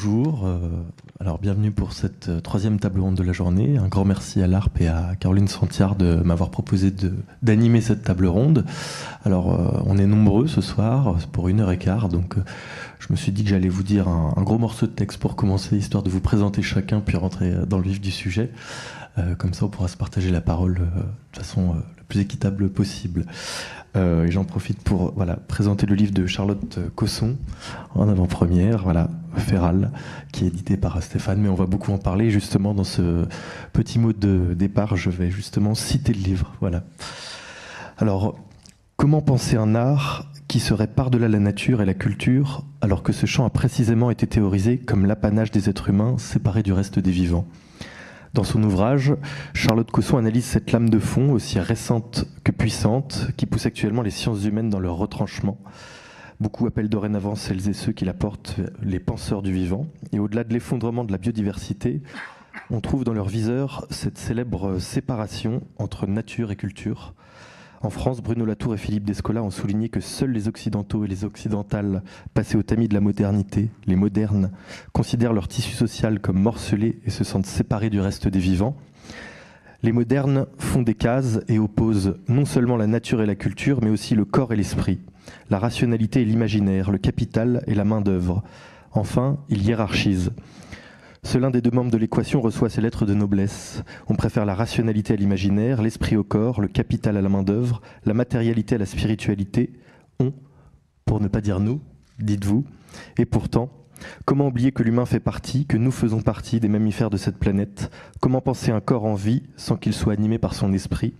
Bonjour, alors bienvenue pour cette troisième table ronde de la journée. Un grand merci à l'ARP et à Caroline Santiard de m'avoir proposé d'animer cette table ronde. Alors on est nombreux ce soir pour 1h15, donc je me suis dit que j'allais vous dire un gros morceau de texte pour commencer, histoire de vous présenter chacun puis rentrer dans le vif du sujet. Comme ça on pourra se partager la parole de façon la plus équitable possible. Et j'en profite pour présenter le livre de Charlotte Cosson en avant-première, Feral, qui est édité par Stéphane, mais on va beaucoup en parler justement dans ce petit mot de départ. Je vais justement citer le livre. Alors, comment penser un art qui serait par-delà la nature et la culture, alors que ce champ a précisément été théorisé comme l'apanage des êtres humains séparés du reste des vivants ? Dans son ouvrage, Charlotte Cosson analyse cette lame de fond, aussi récente que puissante, qui pousse actuellement les sciences humaines dans leur retranchement. Beaucoup appellent dorénavant celles et ceux qui la portent les penseurs du vivant. Et au-delà de l'effondrement de la biodiversité, on trouve dans leur viseur cette célèbre séparation entre nature et culture. En France, Bruno Latour et Philippe Descola ont souligné que seuls les Occidentaux et les Occidentales, passés au tamis de la modernité, les modernes, considèrent leur tissu social comme morcelé et se sentent séparés du reste des vivants. Les modernes font des cases et opposent non seulement la nature et la culture, mais aussi le corps et l'esprit, la rationalité et l'imaginaire, le capital et la main-d'œuvre. Enfin, ils hiérarchisent. Seul l'un des deux membres de l'équation reçoit ses lettres de noblesse. On préfère la rationalité à l'imaginaire, l'esprit au corps, le capital à la main-d'œuvre, la matérialité à la spiritualité. On, pour ne pas dire nous, dites-vous. Et pourtant, comment oublier que l'humain fait partie, que nous faisons partie des mammifères de cette planète ? Comment penser un corps en vie sans qu'il soit animé par son esprit ?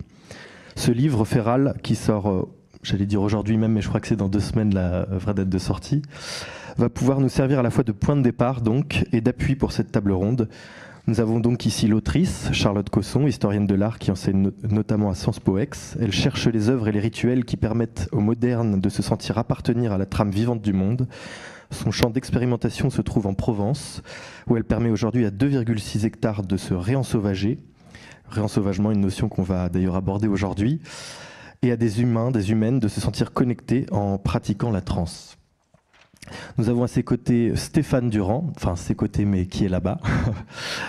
Ce livre, Feral, qui sort, j'allais dire aujourd'hui même, mais je crois que c'est dans 2 semaines la vraie date de sortie, va pouvoir nous servir à la fois de point de départ donc et d'appui pour cette table ronde. Nous avons donc ici l'autrice, Charlotte Cosson, historienne de l'art qui enseigne notamment à Sciences Po Ex. Elle cherche les œuvres et les rituels qui permettent aux modernes de se sentir appartenir à la trame vivante du monde. Son champ d'expérimentation se trouve en Provence, où elle permet aujourd'hui à 2,6 hectares de se réensauvager. Réensauvagement, une notion qu'on va d'ailleurs aborder aujourd'hui. Et à des humains, des humaines de se sentir connectés en pratiquant la transe. Nous avons à ses côtés Stéphane Durand, enfin ses côtés mais qui est là-bas,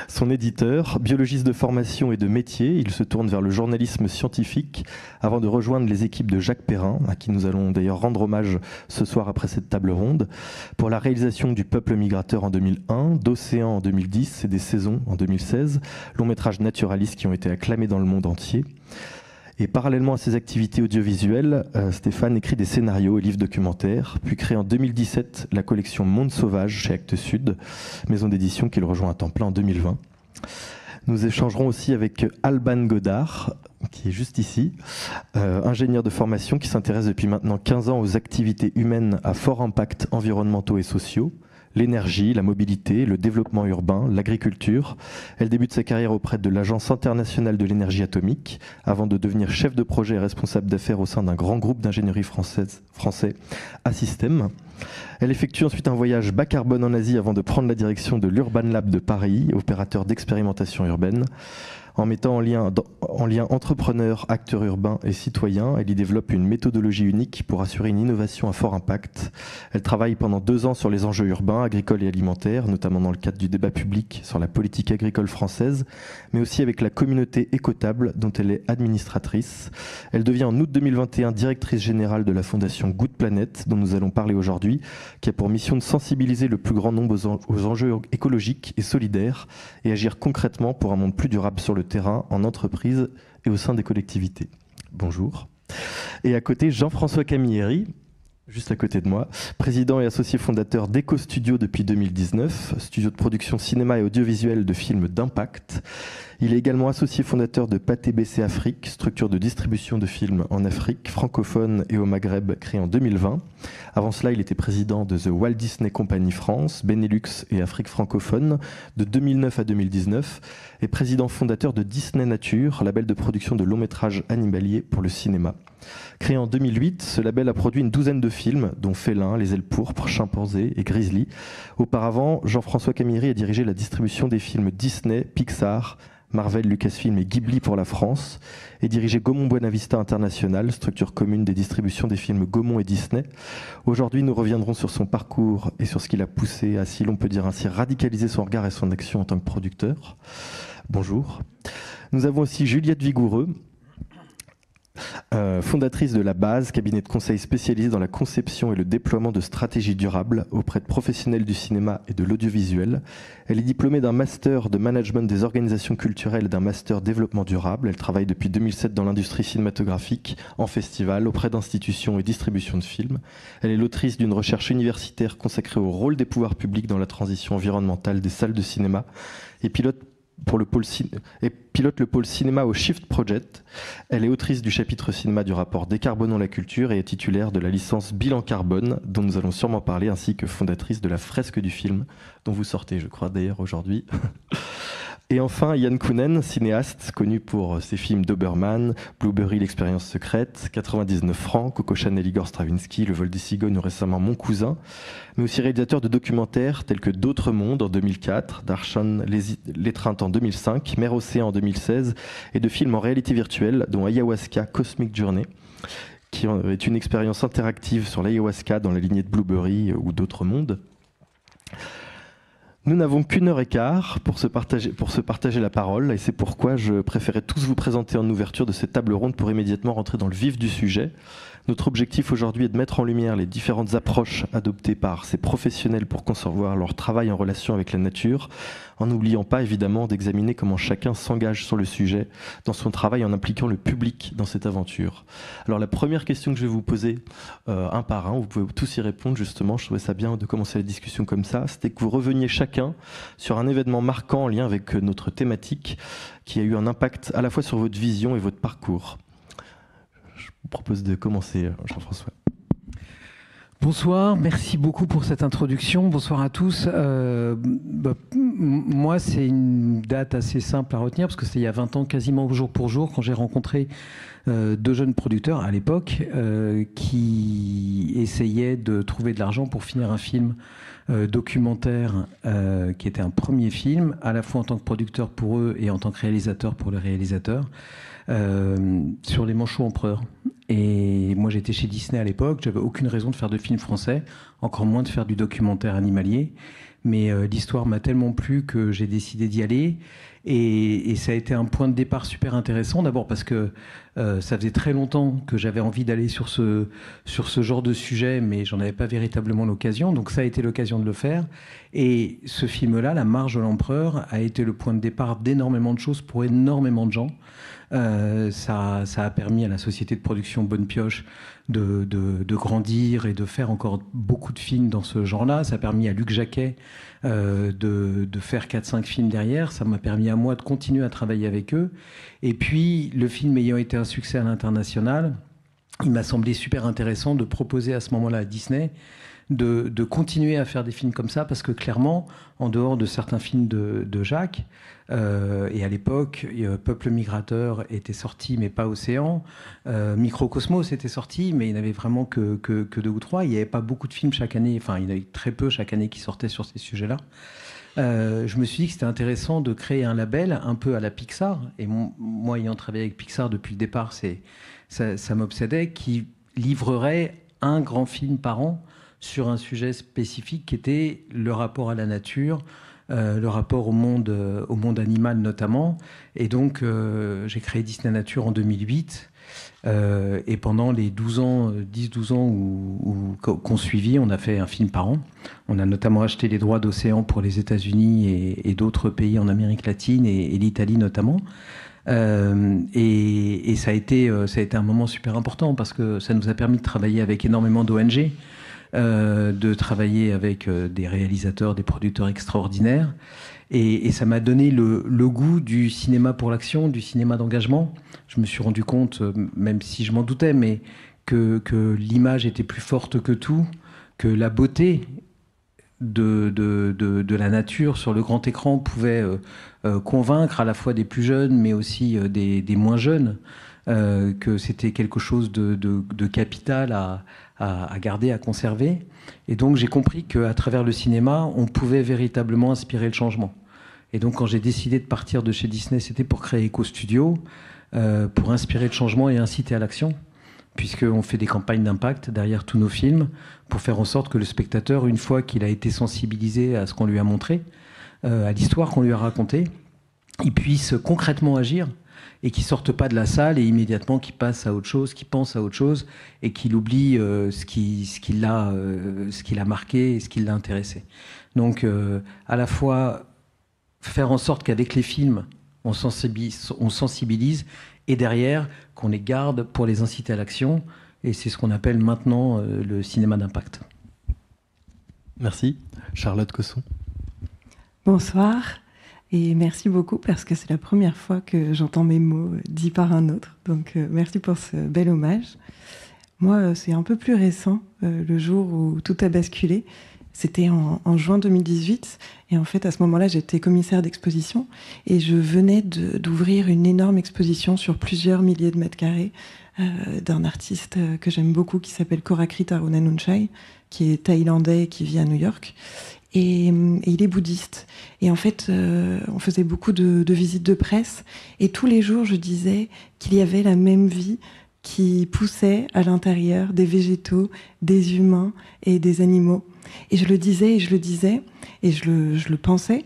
son éditeur, biologiste de formation et de métier. Il se tourne vers le journalisme scientifique avant de rejoindre les équipes de Jacques Perrin, à qui nous allons d'ailleurs rendre hommage ce soir après cette table ronde, pour la réalisation du Peuple migrateur en 2001, d'Océan en 2010 et des Saisons en 2016, longs métrages naturalistes qui ont été acclamés dans le monde entier. Et parallèlement à ses activités audiovisuelles, Stéphane écrit des scénarios et livres documentaires, puis crée en 2017 la collection Monde Sauvage chez Actes Sud, maison d'édition qu'il rejoint à temps plein en 2020. Nous échangerons aussi avec Alban Godard, qui est juste ici, ingénieur de formation qui s'intéresse depuis maintenant 15 ans aux activités humaines à fort impact environnementaux et sociaux, l'énergie, la mobilité, le développement urbain, l'agriculture. Elle débute sa carrière auprès de l'Agence internationale de l'énergie atomique, avant de devenir chef de projet et responsable d'affaires au sein d'un grand groupe d'ingénierie français, Assystem. Elle effectue ensuite un voyage bas carbone en Asie avant de prendre la direction de l'Urban Lab de Paris, opérateur d'expérimentation urbaine. En mettant en lien entrepreneurs, acteurs urbains et citoyens, elle y développe une méthodologie unique pour assurer une innovation à fort impact. Elle travaille pendant 2 ans sur les enjeux urbains, agricoles et alimentaires, notamment dans le cadre du débat public sur la politique agricole française, mais aussi avec la communauté Écotable, dont elle est administratrice. Elle devient en août 2021 directrice générale de la fondation Good Planet, dont nous allons parler aujourd'hui, qui a pour mission de sensibiliser le plus grand nombre aux enjeux écologiques et solidaires et agir concrètement pour un monde plus durable sur le terrain, en entreprise et au sein des collectivités. Bonjour. Et à côté, Jean-François Camilleri, juste à côté de moi, président et associé fondateur d'Eco Studio depuis 2019, studio de production cinéma et audiovisuel de films d'impact. Il est également associé fondateur de Pathé BC Afrique, structure de distribution de films en Afrique, francophone et au Maghreb, créée en 2020. Avant cela, il était président de The Walt Disney Company France, Benelux et Afrique francophone de 2009 à 2019 et président fondateur de Disney Nature, label de production de longs métrages animaliers pour le cinéma. Créé en 2008, ce label a produit une 12aine de films, dont Félin, Les Ailes Pourpres, Chimpanzé et Grizzly. Auparavant, Jean-François Camilleri a dirigé la distribution des films Disney, Pixar, Marvel, Lucasfilm et Ghibli pour la France, et dirigeait Gaumont Buena Vista International, structure commune des distributions des films Gaumont et Disney. Aujourd'hui, nous reviendrons sur son parcours et sur ce qui l'a poussé à, si l'on peut dire ainsi, radicaliser son regard et son action en tant que producteur. Bonjour. Nous avons aussi Juliette Vigoureux, fondatrice de La Base, cabinet de conseil spécialisé dans la conception et le déploiement de stratégies durables auprès de professionnels du cinéma et de l'audiovisuel. Elle est diplômée d'un master de management des organisations culturelles et d'un master développement durable. Elle travaille depuis 2007 dans l'industrie cinématographique, en festival, auprès d'institutions et distribution de films. Elle est l'autrice d'une recherche universitaire consacrée au rôle des pouvoirs publics dans la transition environnementale des salles de cinéma et pilote le pôle cinéma au Shift Project. Elle est autrice du chapitre cinéma du rapport Décarbonons la culture et est titulaire de la licence Bilan Carbone, dont nous allons sûrement parler, ainsi que fondatrice de la fresque du film, dont vous sortez, je crois, d'ailleurs aujourd'hui. Et enfin, Yann Kounen, cinéaste, connu pour ses films Doberman, Blueberry, l'expérience secrète, 99 francs, Coco Chanel, Igor Stravinsky, Le vol des cigognes ou récemment Mon cousin, mais aussi réalisateur de documentaires tels que D'autres mondes en 2004, Darshan, L'étreinte en 2005, Mer Océan en 2016, et de films en réalité virtuelle, dont Ayahuasca, Cosmic Journey, qui est une expérience interactive sur l'ayahuasca dans la lignée de Blueberry ou D'autres mondes. Nous n'avons qu'une heure et quart pour se partager la parole, et c'est pourquoi je préférais tous vous présenter en ouverture de cette table ronde pour immédiatement rentrer dans le vif du sujet. Notre objectif aujourd'hui est de mettre en lumière les différentes approches adoptées par ces professionnels pour concevoir leur travail en relation avec la nature, en n'oubliant pas évidemment d'examiner comment chacun s'engage sur le sujet dans son travail en impliquant le public dans cette aventure. Alors la première question que je vais vous poser un par un, vous pouvez tous y répondre justement, je trouvais ça bien de commencer la discussion comme ça, c'était que vous reveniez chacun sur un événement marquant en lien avec notre thématique qui a eu un impact à la fois sur votre vision et votre parcours. Je vous propose de commencer, Jean-François. Bonsoir, merci beaucoup pour cette introduction. Bonsoir à tous. Moi, c'est une date assez simple à retenir parce que c'était il y a 20 ans, quasiment jour pour jour, quand j'ai rencontré deux jeunes producteurs à l'époque qui essayaient de trouver de l'argent pour finir un film documentaire qui était un premier film, à la fois en tant que producteur pour eux et en tant que réalisateur pour le réalisateur, sur les Manchots empereurs. Et moi, j'étais chez Disney à l'époque, j'avais aucune raison de faire de film français, encore moins de faire du documentaire animalier. Mais l'histoire m'a tellement plu que j'ai décidé d'y aller. Et ça a été un point de départ super intéressant. D'abord parce que ça faisait très longtemps que j'avais envie d'aller sur ce genre de sujet, mais j'en avais pas véritablement l'occasion. Donc ça a été l'occasion de le faire. Et ce film-là, La Marche de l'Empereur, a été le point de départ d'énormément de choses pour énormément de gens. Ça a permis à la société de production Bonne Pioche de grandir et de faire encore beaucoup de films dans ce genre-là. Ça a permis à Luc Jacquet de faire 4-5 films derrière. Ça m'a permis à moi de continuer à travailler avec eux. Et puis, le film ayant été un succès à l'international, il m'a semblé super intéressant de proposer à ce moment-là à Disney de continuer à faire des films comme ça, parce que clairement, en dehors de certains films de Jacques, et à l'époque, Peuple migrateur était sorti, mais pas Océan. Microcosmos était sorti, mais il n'y avait vraiment que 2 ou 3. Il n'y avait pas beaucoup de films chaque année, enfin, il y en avait très peu chaque année qui sortaient sur ces sujets-là. Je me suis dit que c'était intéressant de créer un label un peu à la Pixar. Et moi, ayant travaillé avec Pixar depuis le départ, ça m'obsédait, qui livrerait un grand film par an sur un sujet spécifique qui était le rapport à la nature, le rapport au monde animal notamment. Et donc, j'ai créé Disney Nature en 2008. Et pendant les 10-12 ans qu'on suivit, on a fait un film par an. On a notamment acheté les droits d'Océan pour les États-Unis et d'autres pays en Amérique latine et l'Italie notamment. Et ça a été un moment super important parce que ça nous a permis de travailler avec énormément d'ONG, de travailler avec des réalisateurs, des producteurs extraordinaires. Et ça m'a donné le goût du cinéma pour l'action, du cinéma d'engagement. Je me suis rendu compte, même si je m'en doutais, mais que l'image était plus forte que tout, que la beauté de la nature sur le grand écran pouvait convaincre à la fois des plus jeunes, mais aussi des moins jeunes, que c'était quelque chose de capital à garder, à conserver. Et donc j'ai compris qu'à travers le cinéma, on pouvait véritablement inspirer le changement. Et donc, quand j'ai décidé de partir de chez Disney, c'était pour créer Eco Studio, pour inspirer le changement et inciter à l'action, puisqu'on fait des campagnes d'impact derrière tous nos films, pour faire en sorte que le spectateur, une fois qu'il a été sensibilisé à ce qu'on lui a montré, à l'histoire qu'on lui a racontée, il puisse concrètement agir et qu'il ne sorte pas de la salle et immédiatement qu'il passe à autre chose, qu'il pense à autre chose et qu'il oublie ce qui l'a marqué et ce qui l'a intéressé. Donc, à la fois faire en sorte qu'avec les films, on sensibilise et derrière, qu'on les garde pour les inciter à l'action. Et c'est ce qu'on appelle maintenant le cinéma d'impact. Merci. Charlotte Cosson. Bonsoir. Et merci beaucoup parce que c'est la première fois que j'entends mes mots dits par un autre. Donc merci pour ce bel hommage. Moi, c'est un peu plus récent, le jour où tout a basculé. C'était en juin 2018. Et en fait, à ce moment-là, j'étais commissaire d'exposition. Et je venais d'ouvrir une énorme exposition sur plusieurs milliers de mètres carrés d'un artiste que j'aime beaucoup qui s'appelle Korakrit Arunanunchai, qui est thaïlandais et qui vit à New York. Et il est bouddhiste. Et en fait, on faisait beaucoup de visites de presse. Et tous les jours, je disais qu'il y avait la même vie qui poussait à l'intérieur des végétaux, des humains et des animaux. Et je le disais, et je le disais, et je le pensais.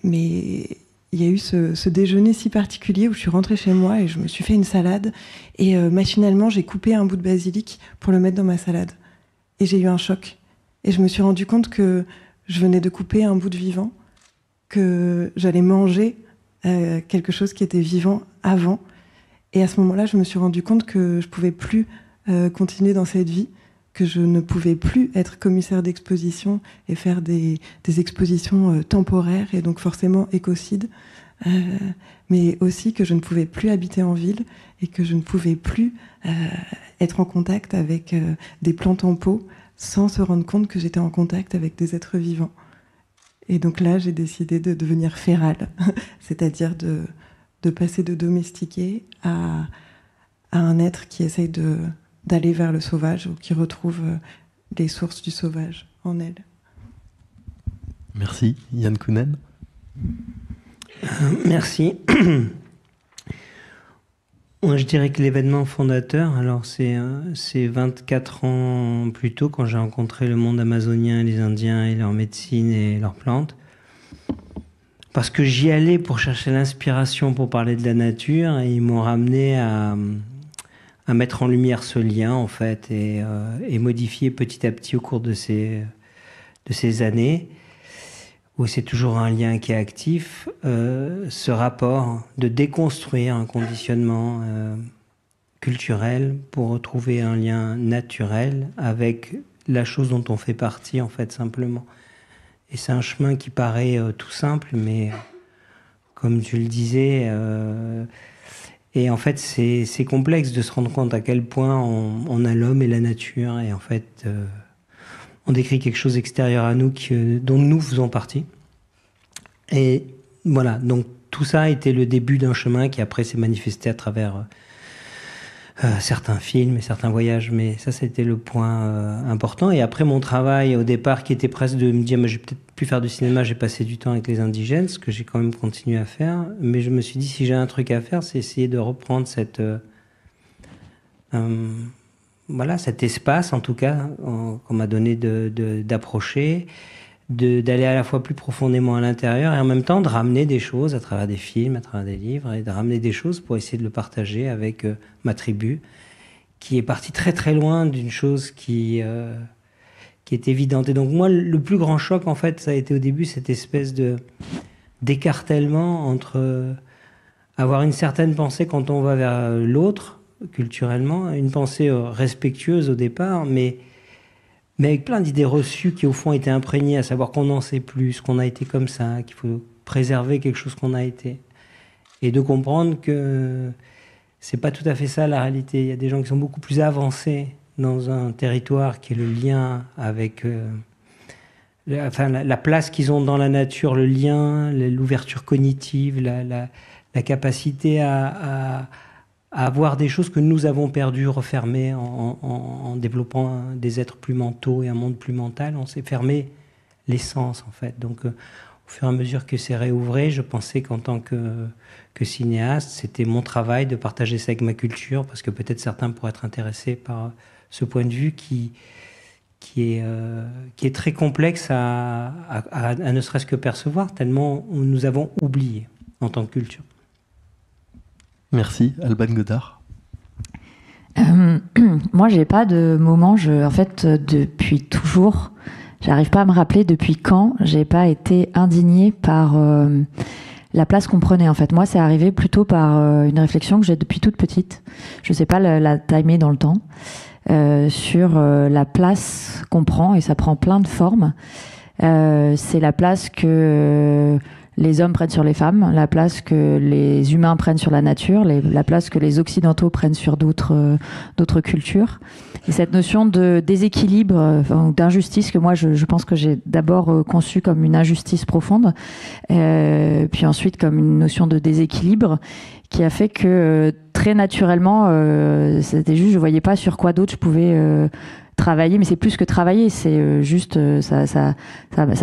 Mais il y a eu ce déjeuner si particulier où je suis rentrée chez moi et je me suis fait une salade. Et machinalement, j'ai coupé un bout de basilic pour le mettre dans ma salade. Et j'ai eu un choc. Et je me suis rendu compte que je venais de couper un bout de vivant, que j'allais manger quelque chose qui était vivant avant. Et à ce moment-là, je me suis rendu compte que je ne pouvais plus continuer dans cette vie, que je ne pouvais plus être commissaire d'exposition et faire des expositions temporaires et donc forcément écocides, mais aussi que je ne pouvais plus habiter en ville et que je ne pouvais plus être en contact avec des plantes en pot sans se rendre compte que j'étais en contact avec des êtres vivants. Et donc là, j'ai décidé de devenir férale, c'est-à-dire de passer de domestiquer à un être qui essaye d'aller vers le sauvage ou qui retrouve les sources du sauvage en elle. Merci. Yann Kounen. Merci. Moi, je dirais que l'événement fondateur, alors c'est 24 ans plus tôt, quand j'ai rencontré le monde amazonien, les Indiens et leur médecine et leurs plantes. Parce que j'y allais pour chercher l'inspiration pour parler de la nature, et ils m'ont ramené à mettre en lumière ce lien, en fait, et modifier petit à petit au cours de ces années, où c'est toujours un lien qui est actif, ce rapport de déconstruire un conditionnement culturel pour retrouver un lien naturel avec la chose dont on fait partie, en fait, simplement. Et c'est un chemin qui paraît tout simple, mais comme tu le disais, et en fait, c'est complexe de se rendre compte à quel point on a l'homme et la nature, et en fait... on décrit quelque chose extérieur à nous dont nous faisons partie. Et voilà, donc tout ça a été le début d'un chemin qui après s'est manifesté à travers certains films et certains voyages. Mais ça, c'était le point important. Et après mon travail, au départ, qui était presque de me dire mais je vais peut-être plus faire du cinéma, j'ai passé du temps avec les indigènes, ce que j'ai quand même continué à faire. Mais je me suis dit, si j'ai un truc à faire, c'est essayer de reprendre voilà, cet espace, en tout cas, qu'on m'a donné d'approcher, d'aller à la fois plus profondément à l'intérieur et en même temps de ramener des choses à travers des films, à travers des livres, et de ramener des choses pour essayer de le partager avec ma tribu, qui est partie très très loin d'une chose qui est évidente. Et donc moi, le plus grand choc, en fait, ça a été au début cette espèce d'écartèlement entre avoir une certaine pensée quand on va vers l'autre, culturellement, une pensée respectueuse au départ, mais avec plein d'idées reçues qui au fond étaient imprégnées, à savoir qu'on en sait plus, qu'on a été comme ça, qu'il faut préserver quelque chose qu'on a été. Et de comprendre que c'est pas tout à fait ça la réalité. Il y a des gens qui sont beaucoup plus avancés dans un territoire qui est le lien avec la place qu'ils ont dans la nature, le lien, l'ouverture cognitive, la capacité à avoir des choses que nous avons perdues, refermées en développant des êtres plus mentaux et un monde plus mental. On s'est fermé l'essence, en fait. Donc, au fur et à mesure que c'est réouvré, je pensais qu'en tant que cinéaste, c'était mon travail de partager ça avec ma culture, parce que peut-être certains pourraient être intéressés par ce point de vue qui est très complexe à ne serait-ce que percevoir, tellement nous avons oublié en tant que culture. Merci. Alban Godard. Moi, j'ai pas de moment. En fait, depuis toujours, j'arrive pas à me rappeler depuis quand j'ai pas été indignée par la place qu'on prenait. En fait, moi, c'est arrivé plutôt par une réflexion que j'ai depuis toute petite. Je sais pas la timer dans le temps. Sur la place qu'on prend, et ça prend plein de formes. C'est la place que les hommes prennent sur les femmes, la place que les humains prennent sur la nature, la place que les occidentaux prennent sur d'autres cultures. Et cette notion de déséquilibre, d'injustice, que moi je pense que j'ai d'abord conçue comme une injustice profonde, puis ensuite comme une notion de déséquilibre, qui a fait que très naturellement, c'était juste, je voyais pas sur quoi d'autre je pouvais travailler, mais c'est plus que travailler, c'est juste, ça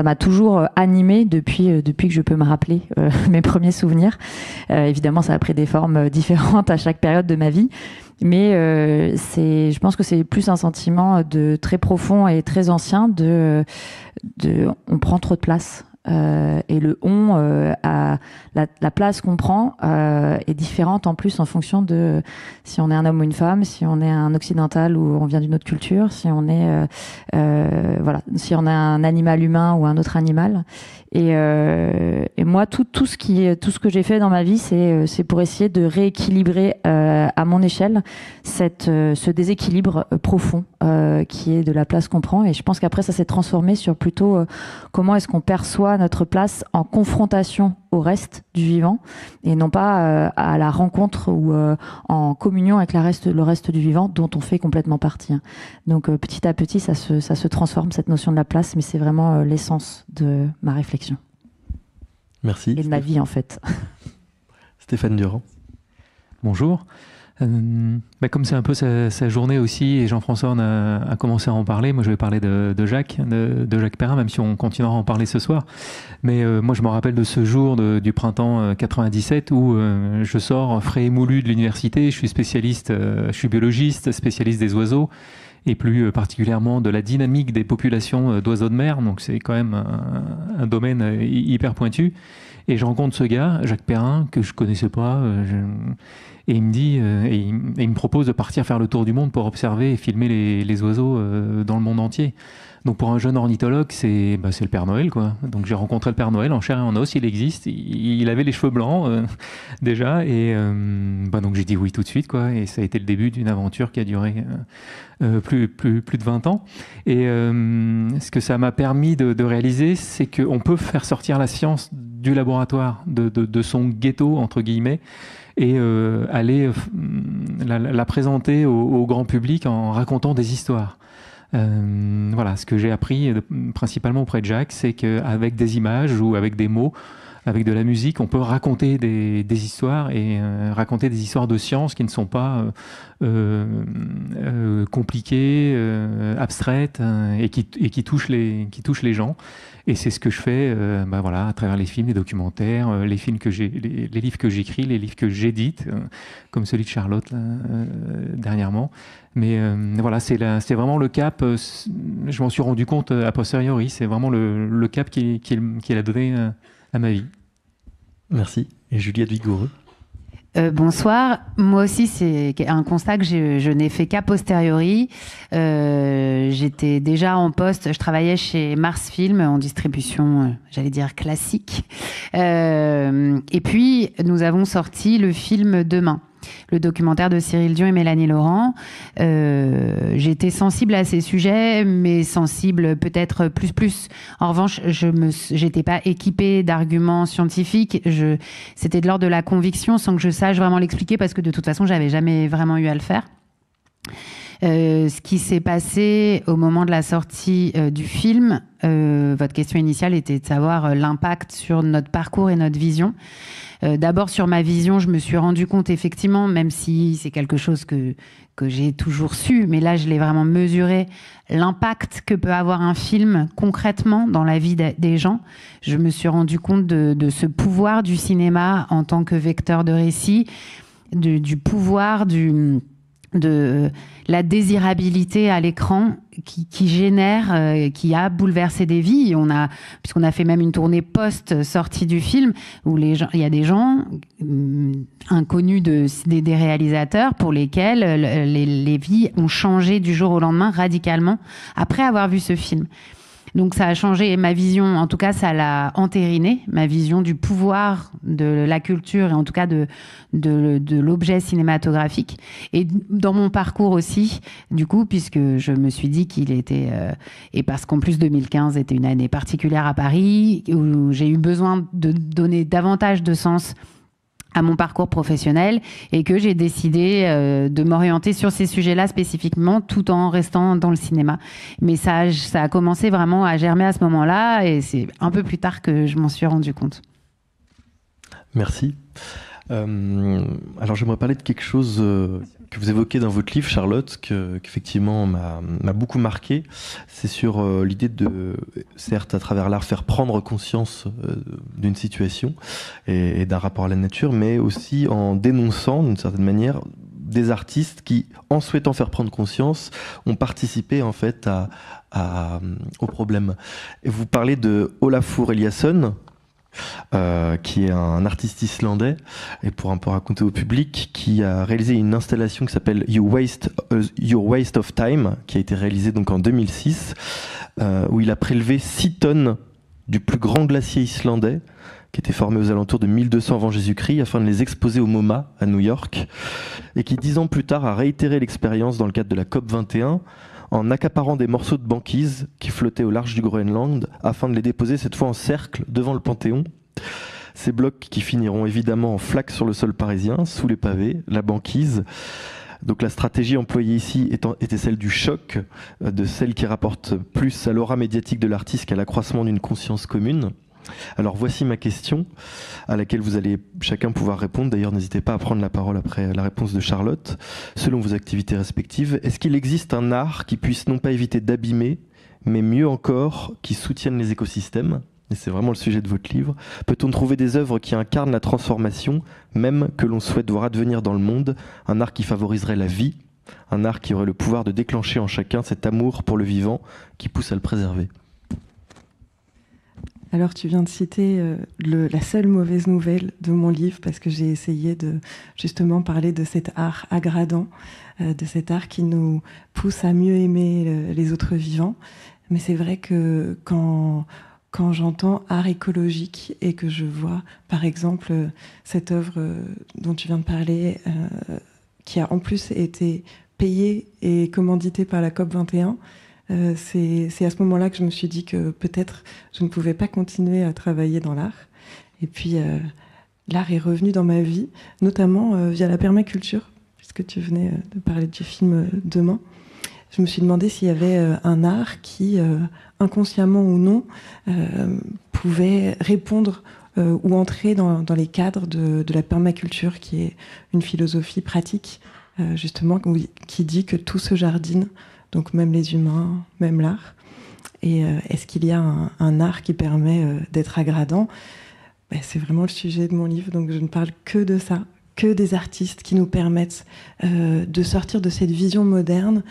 m'a toujours animée depuis que je peux me rappeler mes premiers souvenirs. Évidemment, ça a pris des formes différentes à chaque période de ma vie, mais je pense que c'est plus un sentiment très profond et très ancien on prend trop de place. Et le on, la place qu'on prend est différente en plus en fonction de si on est un homme ou une femme, si on est un occidental ou on vient d'une autre culture, si on est si on est un animal humain ou un autre animal. Et moi, tout ce que j'ai fait dans ma vie, c'est pour essayer de rééquilibrer à mon échelle ce déséquilibre profond qui est de la place qu'on prend. Et je pense qu'après, ça s'est transformé sur plutôt comment est-ce qu'on perçoit notre place en confrontation au reste du vivant et non pas à la rencontre ou en communion avec le reste du vivant dont on fait complètement partie. Donc petit à petit, ça se transforme, cette notion de la place, mais c'est vraiment l'essence de ma réflexion. Merci. Et de ma vie, en fait. Stéphane Durand. Bonjour. Comme c'est un peu sa journée aussi, et Jean-François a commencé à en parler, moi je vais parler de Jacques Perrin, même si on continuera à en parler ce soir. Mais moi je me rappelle de ce jour du printemps 97 où je sors frais et moulu de l'université, je suis biologiste, spécialiste des oiseaux, et plus particulièrement de la dynamique des populations d'oiseaux de mer, donc c'est quand même un domaine hyper pointu. Et je rencontre ce gars, Jacques Perrin, que je connaissais pas, et il me dit, il me propose de partir faire le tour du monde pour observer et filmer les oiseaux dans le monde entier. Donc pour un jeune ornithologue, c'est le Père Noël, quoi. Donc j'ai rencontré le Père Noël en chair et en os, il existe. Il avait les cheveux blancs déjà, et donc j'ai dit oui tout de suite, quoi. Et ça a été le début d'une aventure qui a duré plus de 20 ans. Et ce que ça m'a permis de réaliser, c'est qu'on peut faire sortir la science du laboratoire, de son ghetto entre guillemets, et aller la présenter au grand public en racontant des histoires. Voilà, ce que j'ai appris principalement auprès de Jacques, c'est qu'avec des images ou avec des mots, avec de la musique, on peut raconter des histoires et raconter des histoires de science qui ne sont pas compliquées, abstraites et qui touchent les gens. Et c'est ce que je fais à travers les films, les documentaires, les livres que j'écris, les livres que j'édite, comme celui de Charlotte dernièrement. Mais voilà, c'est vraiment le cap, je m'en suis rendu compte a posteriori, c'est vraiment le cap qu'il a donné à ma vie. Merci. Et Juliette Vigoureux. Bonsoir. Moi aussi, c'est un constat que je n'ai fait qu'à posteriori. J'étais déjà en poste, je travaillais chez Mars Film en distribution, j'allais dire classique. Et puis, nous avons sorti le film Demain, le documentaire de Cyril Dion et Mélanie Laurent. J'étais sensible à ces sujets, mais sensible peut-être plus. En revanche, j'étais pas équipée d'arguments scientifiques. C'était de l'ordre de la conviction, sans que je sache vraiment l'expliquer, parce que de toute façon, j'avais jamais vraiment eu à le faire. Ce qui s'est passé au moment de la sortie du film, votre question initiale était de savoir l'impact sur notre parcours et notre vision. D'abord, sur ma vision, je me suis rendu compte, effectivement, même si c'est quelque chose que j'ai toujours su, mais là, je l'ai vraiment mesuré, l'impact que peut avoir un film concrètement dans la vie des gens. Je me suis rendu compte de ce pouvoir du cinéma en tant que vecteur de récit, du pouvoir de la désirabilité à l'écran qui génère, qui a bouleversé des vies. Puisqu'on a fait même une tournée post-sortie du film, où il y a des gens inconnus des réalisateurs pour lesquels les vies ont changé du jour au lendemain radicalement après avoir vu ce film. Donc ça a changé ma vision, en tout cas ça l'a entériné, ma vision du pouvoir de la culture et en tout cas de l'objet cinématographique. Et dans mon parcours aussi, du coup, puisque je me suis dit qu'il était... et parce qu'en plus 2015 était une année particulière à Paris, où j'ai eu besoin de donner davantage de sens à mon parcours professionnel et que j'ai décidé de m'orienter sur ces sujets-là spécifiquement tout en restant dans le cinéma. Mais ça a commencé vraiment à germer à ce moment-là et c'est un peu plus tard que je m'en suis rendu compte. Merci. Alors j'aimerais parler de quelque chose que vous évoquez dans votre livre, Charlotte, qu'effectivement m'a beaucoup marqué. C'est sur l'idée de, certes à travers l'art, faire prendre conscience d'une situation et d'un rapport à la nature, mais aussi en dénonçant d'une certaine manière des artistes qui, en souhaitant faire prendre conscience, ont participé en fait au problème. Et vous parlez de Olafur Eliasson, qui est un artiste islandais, et pour un peu raconter au public, qui a réalisé une installation qui s'appelle Your Waste of Time, qui a été réalisée donc en 2006, où il a prélevé 6 tonnes du plus grand glacier islandais, qui était formé aux alentours de 1200 avant Jésus-Christ, afin de les exposer au MoMA à New York, et qui 10 ans plus tard a réitéré l'expérience dans le cadre de la COP21, en accaparant des morceaux de banquise qui flottaient au large du Groenland afin de les déposer cette fois en cercle devant le Panthéon. Ces blocs qui finiront évidemment en flaques sur le sol parisien, sous les pavés, la banquise. Donc la stratégie employée ici était celle du choc, de celle qui rapporte plus à l'aura médiatique de l'artiste qu'à l'accroissement d'une conscience commune. Alors voici ma question, à laquelle vous allez chacun pouvoir répondre. D'ailleurs, n'hésitez pas à prendre la parole après la réponse de Charlotte. Selon vos activités respectives, est-ce qu'il existe un art qui puisse non pas éviter d'abîmer, mais mieux encore, qui soutienne les écosystèmes ? Et c'est vraiment le sujet de votre livre. Peut-on trouver des œuvres qui incarnent la transformation, même que l'on souhaite voir advenir dans le monde, un art qui favoriserait la vie, un art qui aurait le pouvoir de déclencher en chacun cet amour pour le vivant qui pousse à le préserver ? Alors tu viens de citer la seule mauvaise nouvelle de mon livre, parce que j'ai essayé de justement parler de cet art aggradant, de cet art qui nous pousse à mieux aimer les autres vivants. Mais c'est vrai que quand j'entends art écologique et que je vois par exemple cette œuvre dont tu viens de parler, qui a en plus été payée et commanditée par la COP21, c'est à ce moment-là que je me suis dit que peut-être je ne pouvais pas continuer à travailler dans l'art. Et puis l'art est revenu dans ma vie, notamment via la permaculture, puisque tu venais de parler du film Demain. Je me suis demandé s'il y avait un art qui, inconsciemment ou non, pouvait répondre ou entrer dans les cadres de la permaculture, qui est une philosophie pratique, justement, qui dit que tout se jardine, donc même les humains, même l'art. Et est-ce qu'il y a un art qui permet d'être aggradant ? C'est vraiment le sujet de mon livre, donc je ne parle que de ça, que des artistes qui nous permettent de sortir de cette vision moderne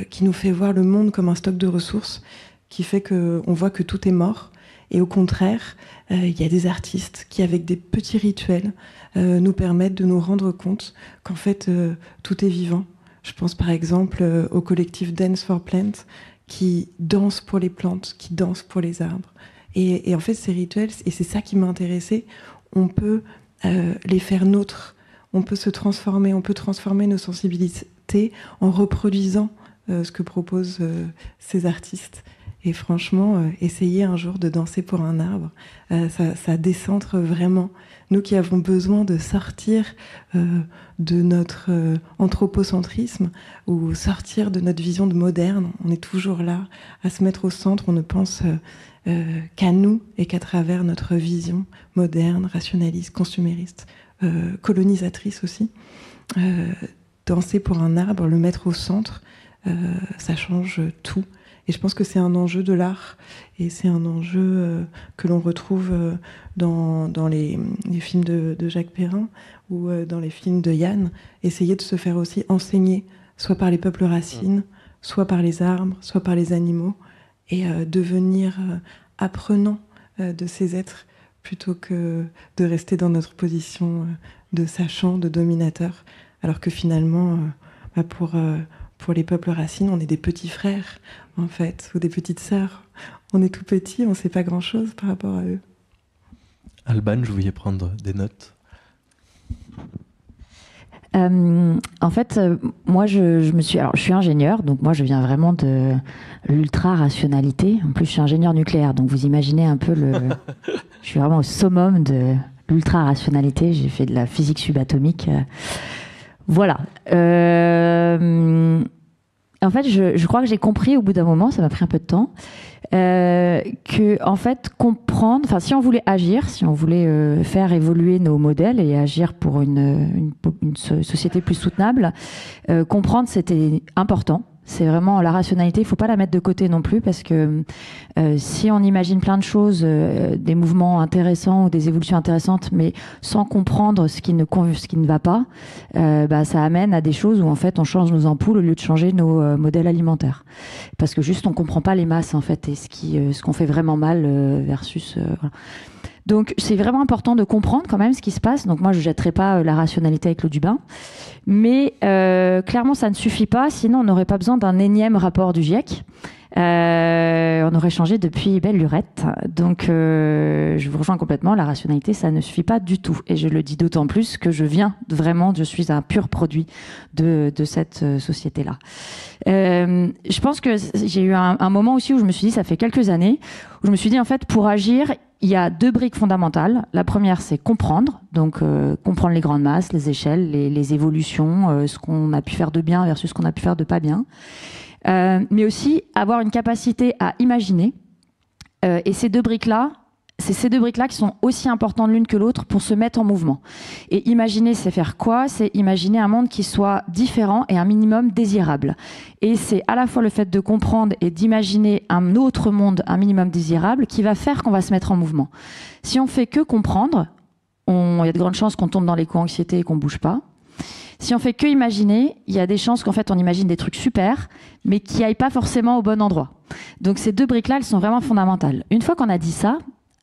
qui nous fait voir le monde comme un stock de ressources, qui fait qu'on voit que tout est mort. Et au contraire, il y a des artistes qui, avec des petits rituels, nous permettent de nous rendre compte qu'en fait, tout est vivant. Je pense par exemple au collectif Dance for Plants, qui danse pour les plantes, qui danse pour les arbres. Et en fait, ces rituels, et c'est ça qui m'a intéressée, on peut les faire nôtres, on peut se transformer, on peut transformer nos sensibilités en reproduisant ce que proposent ces artistes. Et franchement, essayez un jour de danser pour un arbre. Ça décentre vraiment. Nous qui avons besoin de sortir de notre anthropocentrisme ou sortir de notre vision de moderne, on est toujours là à se mettre au centre. On ne pense qu'à nous et qu'à travers notre vision moderne, rationaliste, consumériste, colonisatrice aussi. Danser pour un arbre, le mettre au centre, ça change tout. Et je pense que c'est un enjeu de l'art, et c'est un enjeu que l'on retrouve dans les films de Jacques Perrin ou dans les films de Yann. Essayer de se faire aussi enseigner, soit par les peuples racines, soit par les arbres, soit par les animaux, et devenir apprenant de ces êtres, plutôt que de rester dans notre position de sachant, de dominateur, alors que finalement, pour les peuples racines, on est des petits frères, en fait, ou des petites sœurs. On est tout petits, on ne sait pas grand-chose par rapport à eux. Alban, je voulais prendre des notes. En fait, moi, je suis ingénieure, donc moi, je viens vraiment de l'ultra-rationalité. En plus, je suis ingénieure nucléaire, donc vous imaginez un peu je suis vraiment au summum de l'ultra-rationalité. J'ai fait de la physique subatomique. Voilà. En fait, je crois que j'ai compris au bout d'un moment, ça m'a pris un peu de temps, que en fait comprendre, enfin si on voulait agir, si on voulait faire évoluer nos modèles et agir pour une société plus soutenable, comprendre c'était important. C'est vraiment la rationalité, il ne faut pas la mettre de côté non plus, parce que si on imagine plein de choses, des mouvements intéressants ou des évolutions intéressantes, mais sans comprendre ce qui ne va pas, ça amène à des choses où en fait on change nos ampoules au lieu de changer nos modèles alimentaires. Parce que juste on ne comprend pas les masses en fait, et ce qu'on fait vraiment mal versus... Voilà. Donc c'est vraiment important de comprendre quand même ce qui se passe. Donc moi je ne jetterai pas la rationalité avec l'eau du bain. Mais clairement ça ne suffit pas, sinon on n'aurait pas besoin d'un énième rapport du GIEC. On aurait changé depuis belle lurette. Donc je vous rejoins complètement, la rationalité ça ne suffit pas du tout. Et je le dis d'autant plus que je suis un pur produit de cette société-là. Je pense que j'ai eu un moment aussi où je me suis dit, ça fait quelques années, où je me suis dit en fait pour agir, il y a 2 briques fondamentales. La première, c'est comprendre, donc comprendre les grandes masses, les échelles, les évolutions, ce qu'on a pu faire de bien versus ce qu'on a pu faire de pas bien. Mais aussi avoir une capacité à imaginer. Et ces 2 briques-là, c'est ces 2 briques-là qui sont aussi importantes l'une que l'autre pour se mettre en mouvement. Et imaginer, c'est faire quoi? C'est imaginer un monde qui soit différent et un minimum désirable. Et c'est à la fois le fait de comprendre et d'imaginer un autre monde, un minimum désirable, qui va faire qu'on va se mettre en mouvement. Si on fait que comprendre, il y a de grandes chances qu'on tombe dans l'éco-anxiété et qu'on ne bouge pas. Si on fait que imaginer, il y a des chances qu'en fait on imagine des trucs super, mais qui n'aillent pas forcément au bon endroit. Donc ces 2 briques-là, elles sont vraiment fondamentales. Une fois qu'on a dit ça,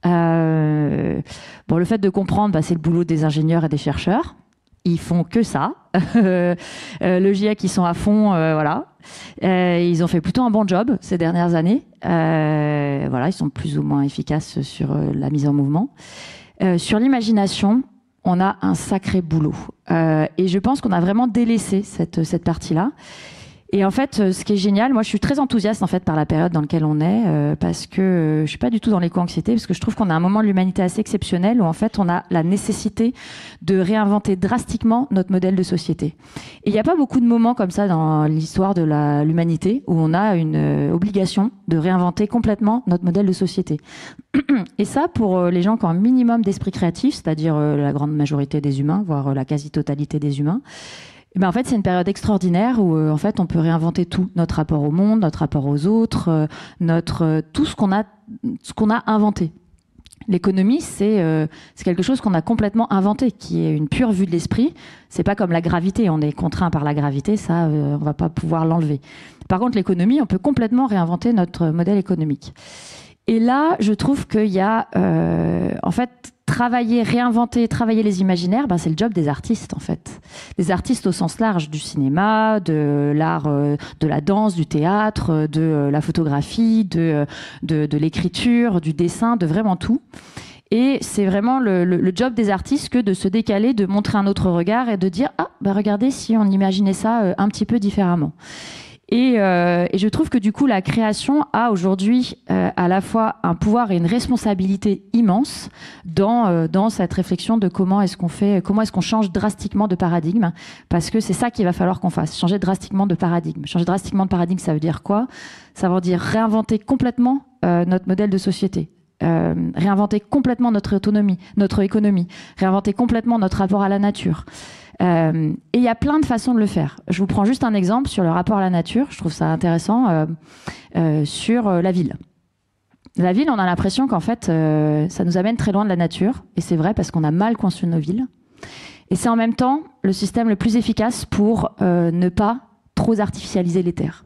le fait de comprendre, c'est le boulot des ingénieurs et des chercheurs. Ils font que ça. Le GIEC, ils sont à fond, voilà. Ils ont fait plutôt un bon job ces dernières années. Voilà, ils sont plus ou moins efficaces sur la mise en mouvement. Sur l'imagination, on a un sacré boulot. Et je pense qu'on a vraiment délaissé cette partie-là. Et en fait, ce qui est génial, moi je suis très enthousiaste en fait par la période dans laquelle on est, parce que je suis pas du tout dans l'éco-anxiété, parce que je trouve qu'on a un moment de l'humanité assez exceptionnel où en fait on a la nécessité de réinventer drastiquement notre modèle de société. Et il n'y a pas beaucoup de moments comme ça dans l'histoire de l'humanité où on a une obligation de réinventer complètement notre modèle de société. Et ça, pour les gens qui ont un minimum d'esprit créatif, c'est-à-dire la grande majorité des humains, voire la quasi-totalité des humains, en fait, c'est une période extraordinaire où en fait, on peut réinventer tout, notre rapport au monde, notre rapport aux autres, tout ce qu'on a inventé. L'économie, c'est quelque chose qu'on a complètement inventé, qui est une pure vue de l'esprit. C'est pas comme la gravité, on est contraint par la gravité, ça, on va pas pouvoir l'enlever. Par contre, l'économie, on peut complètement réinventer notre modèle économique. Et là, je trouve qu'il y a, en fait, réinventer, travailler les imaginaires, c'est le job des artistes, en fait. Des artistes au sens large, du cinéma, de l'art, de la danse, du théâtre, de la photographie, de l'écriture, du dessin, de vraiment tout. Et c'est vraiment le job des artistes que de se décaler, de montrer un autre regard et de dire « Ah, regardez si on imaginait ça un petit peu différemment ». Et je trouve que du coup, la création a aujourd'hui à la fois un pouvoir et une responsabilité immense dans cette réflexion de comment est-ce qu'on change drastiquement de paradigme, parce que c'est ça qu'il va falloir qu'on fasse, changer drastiquement de paradigme. Changer drastiquement de paradigme, ça veut dire quoi? Ça veut dire réinventer complètement notre modèle de société. Réinventer complètement notre autonomie, notre économie, réinventer complètement notre rapport à la nature. Et il y a plein de façons de le faire. Je vous prends juste un exemple sur le rapport à la nature. Je trouve ça intéressant sur la ville. La ville, on a l'impression qu'en fait, ça nous amène très loin de la nature. Et c'est vrai parce qu'on a mal construit nos villes. Et c'est en même temps le système le plus efficace pour ne pas trop artificialiser les terres.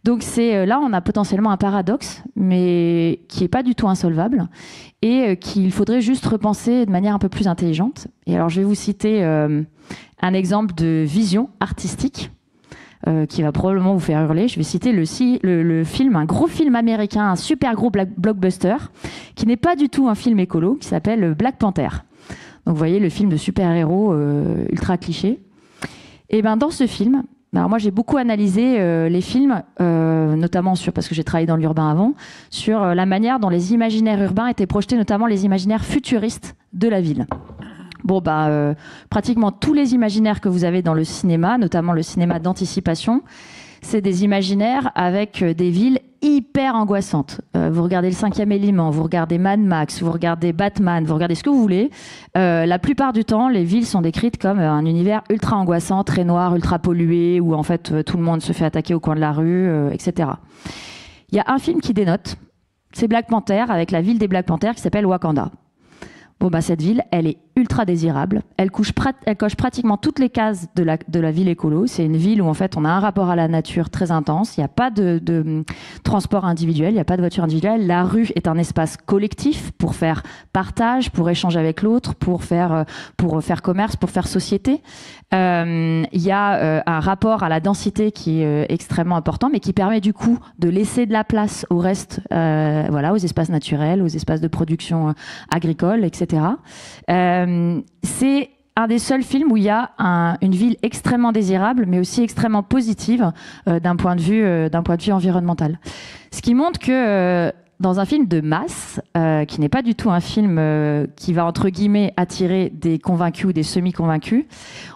Donc là, on a potentiellement un paradoxe, mais qui n'est pas du tout insolvable et qu'il faudrait juste repenser de manière un peu plus intelligente. Et alors, je vais vous citer un exemple de vision artistique qui va probablement vous faire hurler. Je vais citer le film, un gros film américain, un super gros blockbuster, qui n'est pas du tout un film écolo, qui s'appelle Black Panther. Donc, vous voyez, le film de super-héros ultra cliché. Et bien, dans ce film... Alors moi, j'ai beaucoup analysé les films, notamment parce que j'ai travaillé dans l'urbain avant, sur la manière dont les imaginaires urbains étaient projetés, notamment les imaginaires futuristes de la ville. Bon, pratiquement tous les imaginaires que vous avez dans le cinéma, notamment le cinéma d'anticipation, c'est des imaginaires avec des villes hyper angoissantes. Vous regardez le 5e élément, vous regardez Mad Max, vous regardez Batman, vous regardez ce que vous voulez. La plupart du temps, les villes sont décrites comme un univers ultra angoissant, très noir, ultra pollué, où en fait tout le monde se fait attaquer au coin de la rue, etc. Il y a un film qui dénote, c'est Black Panther, avec la ville des Black Panthers qui s'appelle Wakanda. Bon, cette ville, elle est ultra désirable. Elle coche pratiquement toutes les cases de la ville écolo. C'est une ville où, en fait, on a un rapport à la nature très intense. Il n'y a pas de transport individuel, il n'y a pas de voiture individuelle. La rue est un espace collectif pour faire partage, pour échanger avec l'autre, pour faire commerce, pour faire société. Il y a un rapport à la densité qui est extrêmement important, mais qui permet du coup de laisser de la place au reste, aux espaces naturels, aux espaces de production agricole, etc. C'est un des seuls films où il y a une ville extrêmement désirable, mais aussi extrêmement positive d'un point de vue environnemental. Ce qui montre que dans un film de masse, qui n'est pas du tout un film qui va, entre guillemets, attirer des convaincus ou des semi-convaincus,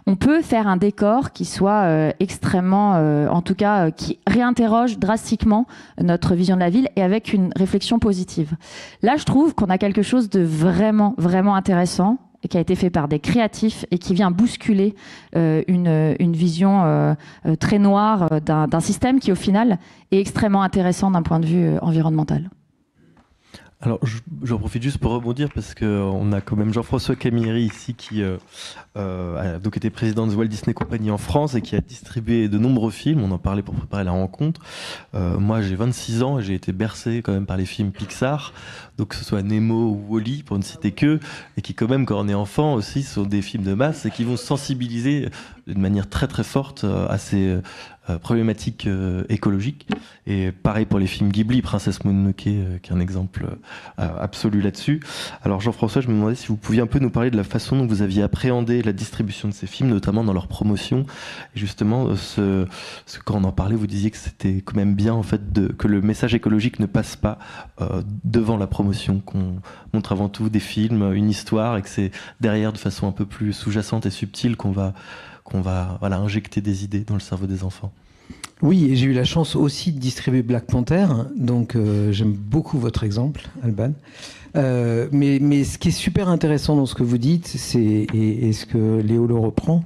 on peut faire un décor qui soit extrêmement, en tout cas, qui réinterroge drastiquement notre vision de la ville et avec une réflexion positive. Là, je trouve qu'on a quelque chose de vraiment, vraiment intéressant qui a été fait par des créatifs et qui vient bousculer une vision très noire d'un système qui, au final, est extrêmement intéressant d'un point de vue environnemental. Alors, j'en profite juste pour rebondir parce qu'on a quand même Jean-François Camilleri ici qui a donc été président de Walt Disney Company en France et qui a distribué de nombreux films. On en parlait pour préparer la rencontre. Moi, j'ai 26 ans et j'ai été bercé quand même par les films Pixar, donc que ce soit Nemo ou Wall-E pour ne citer que, et qui quand même, quand on est enfant aussi, sont des films de masse et qui vont sensibiliser d'une manière très très forte à ces problématiques écologiques. Et pareil pour les films Ghibli, Princesse Mononoke, qui est un exemple absolu là-dessus. Alors Jean-François, je me demandais si vous pouviez un peu nous parler de la façon dont vous aviez appréhendé la distribution de ces films, notamment dans leur promotion. Et justement, quand on en parlait, vous disiez que c'était quand même bien en fait que le message écologique ne passe pas devant la promotion, qu'on montre avant tout des films, une histoire, et que c'est derrière, de façon un peu plus sous-jacente et subtile, qu'on va injecter des idées dans le cerveau des enfants. Oui, et j'ai eu la chance aussi de distribuer Black Panther, donc j'aime beaucoup votre exemple, Alban. Mais ce qui est super intéressant dans ce que vous dites, et ce que Léo le reprend,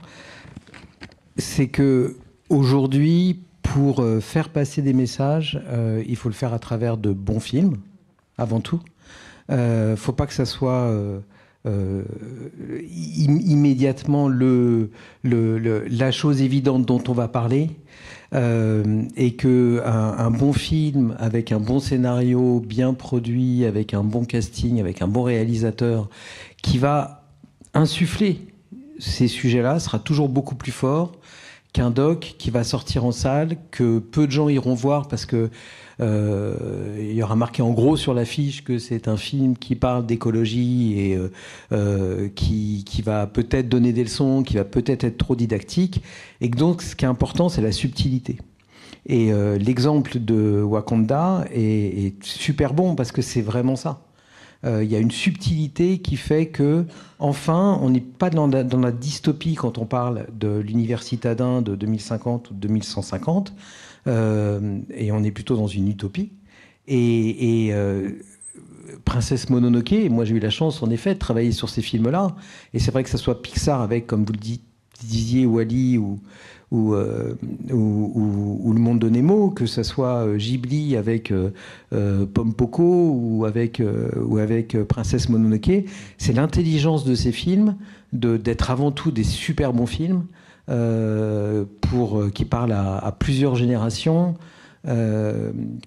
c'est que aujourd'hui, pour faire passer des messages, il faut le faire à travers de bons films, avant tout. Faut pas que ça soit immédiatement la chose évidente dont on va parler, et que un bon film avec un bon scénario bien produit, avec un bon casting, avec un bon réalisateur qui va insuffler ces sujets-là sera toujours beaucoup plus fort qu'un doc qui va sortir en salle, que peu de gens iront voir parce que il y aura marqué en gros sur l'affiche que c'est un film qui parle d'écologie et qui va peut-être donner des leçons, qui va peut-être être trop didactique, et que donc ce qui est important, c'est la subtilité. Et l'exemple de Wakanda est super bon parce que c'est vraiment ça. Il y a une subtilité qui fait que, enfin, on n'est pas dans la dystopie quand on parle de l'univers citadin de 2050 ou de 2150, et on est plutôt dans une utopie. Et Princesse Mononoke, moi j'ai eu la chance en effet de travailler sur ces films-là, et c'est vrai que ça soit Pixar avec, comme vous le disiez, Wall-E ou Le Monde de Nemo, que ça soit Ghibli avec Pompoko ou avec Princesse Mononoke, c'est l'intelligence de ces films d'être avant tout des super bons films qui parlent à plusieurs générations,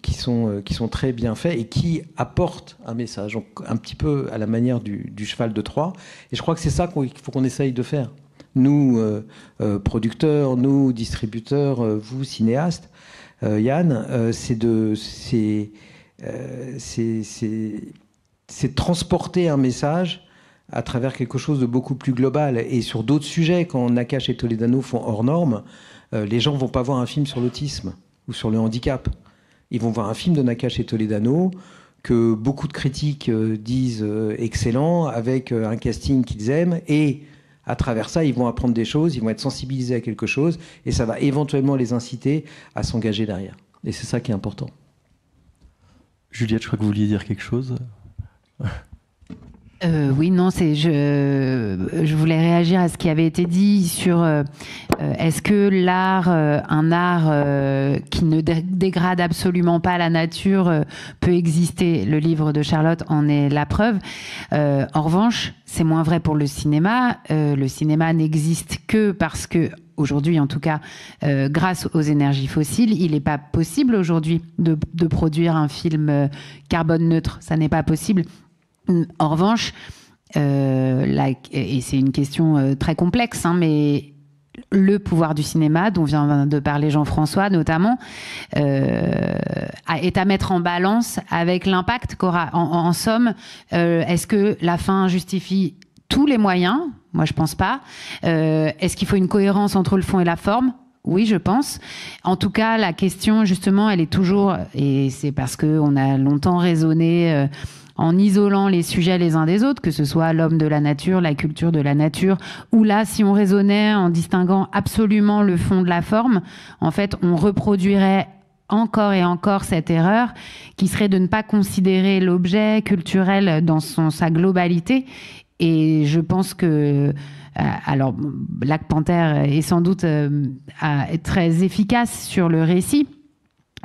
qui sont très bien faits et qui apportent un message, donc un petit peu à la manière du cheval de Troie. Et je crois que c'est ça qu'il faut qu'on essaye de faire. Nous, producteurs, nous, distributeurs, vous, cinéastes, Yann, c'est de transporter un message à travers quelque chose de beaucoup plus global. Et sur d'autres sujets, quand Nakache et Toledano font hors normes, les gens ne vont pas voir un film sur l'autisme ou sur le handicap. Ils vont voir un film de Nakache et Toledano que beaucoup de critiques disent excellent, avec un casting qu'ils aiment, et à travers ça, ils vont apprendre des choses, ils vont être sensibilisés à quelque chose, et ça va éventuellement les inciter à s'engager derrière. Et c'est ça qui est important. Juliette, je crois que vous vouliez dire quelque chose. Oui, non, je voulais réagir à ce qui avait été dit sur est-ce que l'art, un art qui ne dégrade absolument pas la nature, peut exister. Le livre de Charlotte en est la preuve. En revanche, c'est moins vrai pour le cinéma. Le cinéma n'existe que parce que aujourd'hui, en tout cas, grâce aux énergies fossiles, il n'est pas possible aujourd'hui de produire un film carbone neutre. Ça n'est pas possible. En revanche, et c'est une question très complexe, hein, mais le pouvoir du cinéma, dont vient de parler Jean-François notamment, est à mettre en balance avec l'impact qu'aura. En somme, est-ce que la fin justifie tous les moyens ? Moi, je pense pas. Est-ce qu'il faut une cohérence entre le fond et la forme ? Oui, je pense. En tout cas, la question, justement, elle est toujours... Et c'est parce qu'on a longtemps raisonné... en isolant les sujets les uns des autres, que ce soit l'homme de la nature, la culture de la nature, ou là, si on raisonnait en distinguant absolument le fond de la forme, en fait, on reproduirait encore et encore cette erreur qui serait de ne pas considérer l'objet culturel dans sa globalité. Et je pense que... alors, Black Panther est sans doute très efficace sur le récit.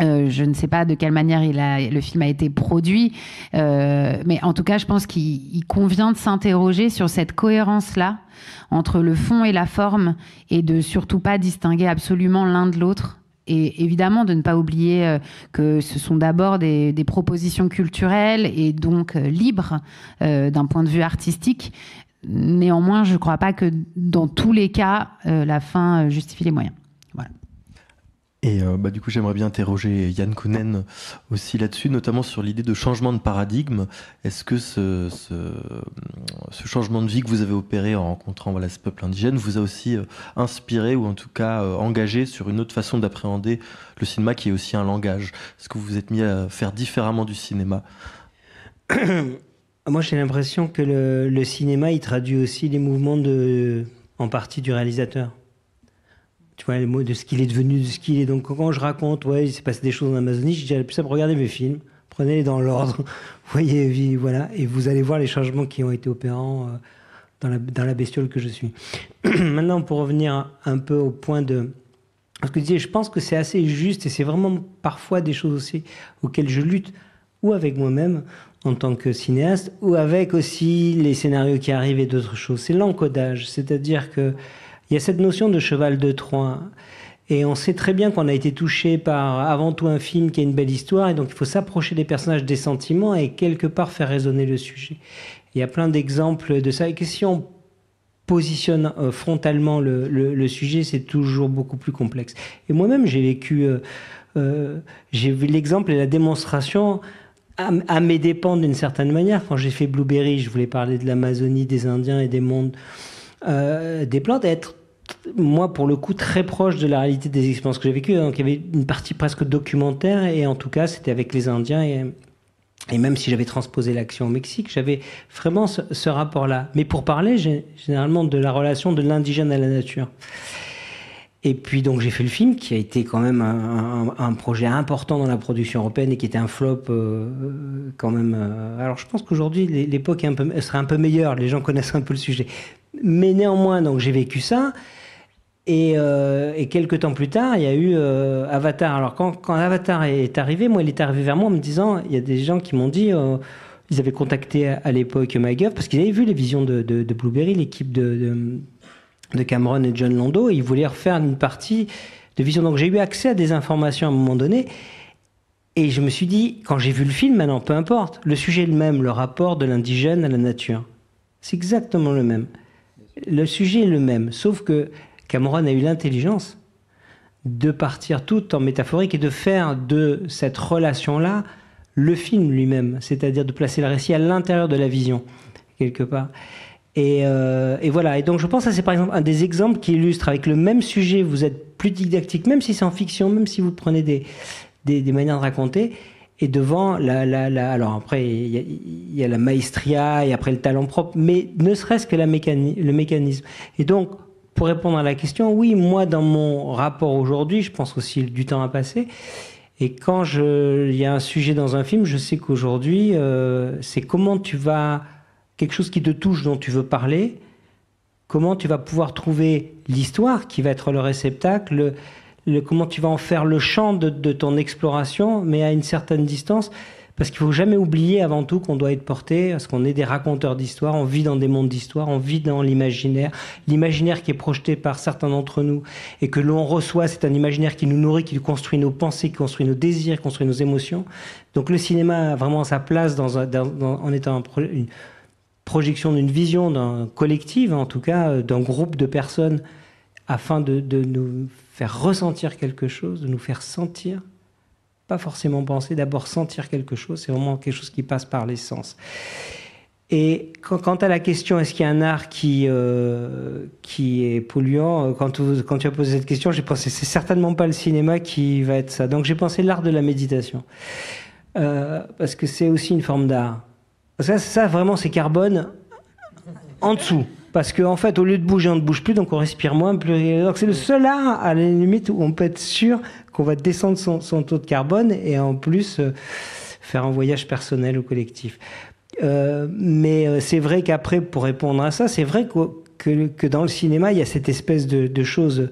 Je ne sais pas de quelle manière le film a été produit, mais en tout cas, je pense qu'il convient de s'interroger sur cette cohérence-là entre le fond et la forme, et de surtout pas distinguer absolument l'un de l'autre. Et évidemment, de ne pas oublier que ce sont d'abord des propositions culturelles et donc libres d'un point de vue artistique. Néanmoins, je ne crois pas que dans tous les cas, la fin justifie les moyens. Voilà. Et du coup, j'aimerais bien interroger Yann Kounen aussi là-dessus, notamment sur l'idée de changement de paradigme. Est-ce que ce changement de vie que vous avez opéré en rencontrant ce peuple indigène vous a aussi inspiré, ou en tout cas engagé sur une autre façon d'appréhender le cinéma, qui est aussi un langage ? Est-ce que vous vous êtes mis à faire différemment du cinéma ? Moi, j'ai l'impression que le cinéma, il traduit aussi les mouvements en partie du réalisateur. Tu vois, les mots de ce qu'il est devenu, de ce qu'il est. Donc, quand je raconte, il s'est passé des choses en Amazonie, je dirais plus simple, regardez mes films, prenez-les dans l'ordre, voyez, voilà, et vous allez voir les changements qui ont été opérants dans la bestiole que je suis. Maintenant, pour revenir un peu au point de... Parce que je disais, je pense que c'est assez juste, et c'est vraiment parfois des choses aussi auxquelles je lutte, ou avec moi-même, en tant que cinéaste, ou avec aussi les scénarios qui arrivent et d'autres choses. C'est l'encodage, c'est-à-dire que il y a cette notion de cheval de Troie. Et on sait très bien qu'on a été touché par, avant tout, un film qui a une belle histoire. Et donc, il faut s'approcher des personnages, des sentiments, et quelque part faire résonner le sujet. Il y a plein d'exemples de ça. Et que si on positionne frontalement le sujet, c'est toujours beaucoup plus complexe. Et moi-même, j'ai vécu l'exemple et la démonstration à mes dépens d'une certaine manière. Quand j'ai fait Blueberry, je voulais parler de l'Amazonie, des Indiens et des mondes des plantes, être moi, pour le coup, très proche de la réalité des expériences que j'ai vécues. Donc, il y avait une partie presque documentaire, et en tout cas, c'était avec les Indiens. Et même si j'avais transposé l'action au Mexique, j'avais vraiment ce rapport-là. Mais pour parler généralement de la relation de l'indigène à la nature. Et puis donc j'ai fait le film qui a été quand même un projet important dans la production européenne et qui était un flop quand même. Alors je pense qu'aujourd'hui l'époque serait un peu meilleure, les gens connaissent un peu le sujet. Mais néanmoins donc j'ai vécu ça et quelques temps plus tard il y a eu Avatar. Alors quand Avatar est arrivé, moi il est arrivé vers moi en me disant, il y a des gens qui m'ont dit, ils avaient contacté à l'époque MyGov parce qu'ils avaient vu les visions de Blueberry, l'équipe de Cameron et John Lando, et ils voulaient refaire une partie de vision. Donc j'ai eu accès à des informations à un moment donné, et je me suis dit, quand j'ai vu le film, maintenant, peu importe, le sujet est le même, le rapport de l'indigène à la nature. C'est exactement le même. Le sujet est le même, sauf que Cameron a eu l'intelligence de partir tout en métaphorique et de faire de cette relation-là le film lui-même, c'est-à-dire de placer le récit à l'intérieur de la vision, quelque part. Et voilà. Et donc, je pense que ça, c'est par exemple un des exemples qui illustre avec le même sujet, vous êtes plus didactique, même si c'est en fiction, même si vous prenez des manières de raconter. Et devant alors après, il y a la maestria et après le talent propre, mais ne serait-ce que le mécanisme. Et donc, pour répondre à la question, oui, moi, dans mon rapport aujourd'hui, je pense aussi du temps à passer. Et quand il y a un sujet dans un film, je sais qu'aujourd'hui, c'est comment tu vas... quelque chose qui te touche, dont tu veux parler, comment tu vas pouvoir trouver l'histoire qui va être le réceptacle, comment tu vas en faire le champ de ton exploration, mais à une certaine distance, parce qu'il ne faut jamais oublier avant tout qu'on doit être porté, parce qu'on est des raconteurs d'histoire, on vit dans des mondes d'histoire, on vit dans l'imaginaire qui est projeté par certains d'entre nous, et que l'on reçoit, c'est un imaginaire qui nous nourrit, qui construit nos pensées, qui construit nos désirs, qui construit nos émotions. Donc le cinéma a vraiment sa place en étant une projection d'une vision d'un collectif, en tout cas d'un groupe de personnes, afin de nous faire ressentir quelque chose, de nous faire sentir, pas forcément penser, d'abord sentir quelque chose, c'est vraiment quelque chose qui passe par les sens. Et quant à la question, est-ce qu'il y a un art qui est polluant, quand tu as posé cette question, j'ai pensé, c'est certainement pas le cinéma qui va être ça. Donc j'ai pensé l'art de la méditation, parce que c'est aussi une forme d'art. Ça, vraiment, c'est carbone en dessous. Parce qu'en fait, au lieu de bouger, on ne bouge plus, donc on respire moins. Donc c'est le seul art, à la limite, où on peut être sûr qu'on va descendre son taux de carbone et en plus faire un voyage personnel ou collectif. Mais c'est vrai qu'après, pour répondre à ça, c'est vrai que dans le cinéma, il y a cette espèce de chose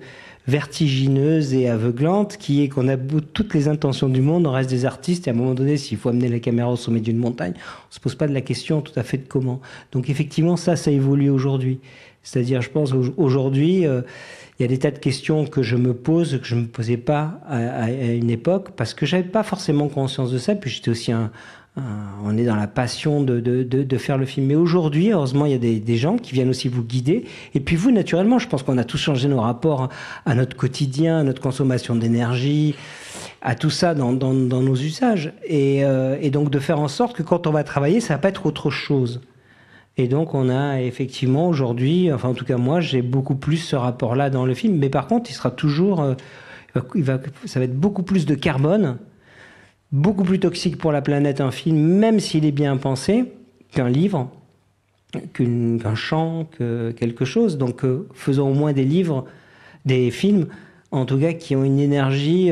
vertigineuse et aveuglante qui est qu'on a toutes les intentions du monde, on reste des artistes et à un moment donné, s'il faut amener la caméra au sommet d'une montagne, on se pose pas de la question tout à fait de comment. Donc effectivement, ça évolue aujourd'hui. C'est-à-dire, je pense aujourd'hui, il y a des tas de questions que je me pose, que je me posais pas à une époque parce que j'avais pas forcément conscience de ça. Puis j'étais aussi on est dans la passion de faire le film. Mais aujourd'hui, heureusement, il y a des gens qui viennent aussi vous guider. Et puis vous, naturellement, je pense qu'on a tous changé nos rapports à notre quotidien, à notre consommation d'énergie, à tout ça dans nos usages. Et donc de faire en sorte que quand on va travailler, ça va pas être autre chose. Et donc on a effectivement aujourd'hui, enfin en tout cas moi, j'ai beaucoup plus ce rapport-là dans le film. Mais par contre, il sera toujours... ça va être beaucoup plus de carbone, beaucoup plus toxique pour la planète un film, même s'il est bien pensé, qu'un livre, qu'un chant, que quelque chose. Donc faisons au moins des films, en tout cas qui ont une énergie,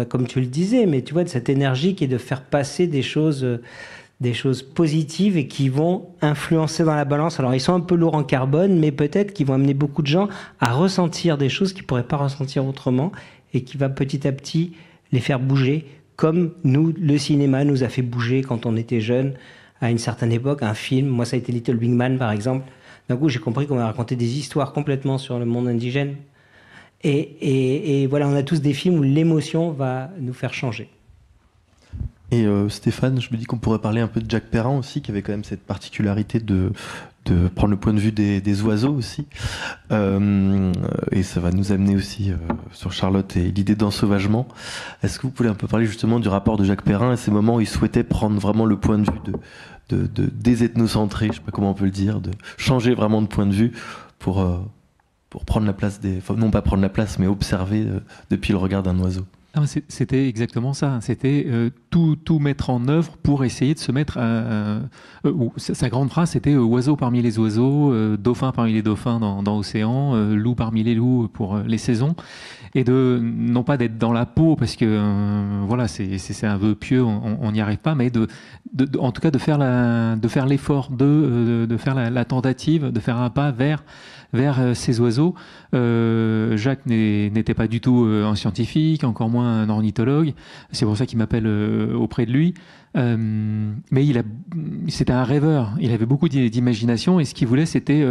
comme tu le disais, mais tu vois, de cette énergie qui est de faire passer des choses positives et qui vont influencer dans la balance. Alors ils sont un peu lourds en carbone, mais peut-être qu'ils vont amener beaucoup de gens à ressentir des choses qu'ils ne pourraient pas ressentir autrement et qui va petit à petit les faire bouger, comme nous, le cinéma nous a fait bouger quand on était jeunes, à une certaine époque, un film. Moi, ça a été Little Big Man, par exemple. D'un coup, j'ai compris qu'on va raconter des histoires complètement sur le monde indigène. Et voilà, on a tous des films où l'émotion va nous faire changer. Et Stéphane, je me dis qu'on pourrait parler un peu de Jacques Perrin aussi, qui avait quand même cette particularité de prendre le point de vue des oiseaux aussi. Et ça va nous amener aussi sur Charlotte et l'idée d'ensauvagement. Est-ce que vous pouvez un peu parler justement du rapport de Jacques Perrin et ces moments où il souhaitait prendre vraiment le point de vue désethnocentré, je ne sais pas comment on peut le dire, de changer vraiment de point de vue pour pour prendre la place enfin, non pas prendre la place, mais observer depuis le regard d'un oiseau. C'était exactement ça. C'était tout mettre en œuvre pour essayer de se mettre sa grande phrase, c'était oiseau parmi les oiseaux, dauphin parmi les dauphins dans l'océan, loup parmi les loups pour les saisons. Et non pas d'être dans la peau, parce que voilà, c'est un vœu pieux, on n'y arrive pas, mais en tout cas de faire l'effort, de faire la tentative, de faire un pas vers ces oiseaux. Jacques n'était pas du tout un scientifique, encore moins un ornithologue. C'est pour ça qu'il m'appelle auprès de lui. Mais c'était un rêveur. Il avait beaucoup d'imagination et ce qu'il voulait, c'était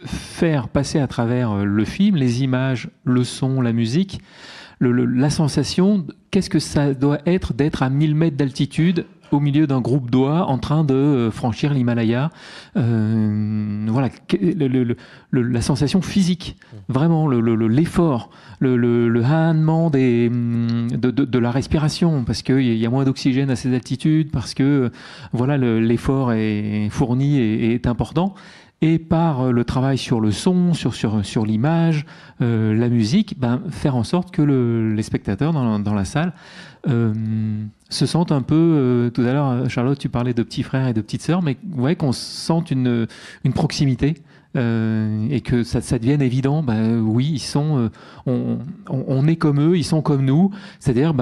faire passer à travers le film, les images, le son, la musique, la sensation. Qu'est-ce que ça doit être d'être à 1000 mètres d'altitude au milieu d'un groupe d'oies en train de franchir l'Himalaya. Voilà, la sensation physique, vraiment l'effort, le hannement de la respiration, parce qu'il y a moins d'oxygène à ces altitudes, parce que voilà, l'effort est fourni et est important. Et par le travail sur le son, sur l'image, la musique, faire en sorte que les spectateurs dans la salle se sentent un peu... tout à l'heure, Charlotte, tu parlais de petits frères et de petites sœurs, mais ouais, qu'on sente une proximité. Et que ça devienne évident, oui, ils sont, on est comme eux, ils sont comme nous, c'est-à-dire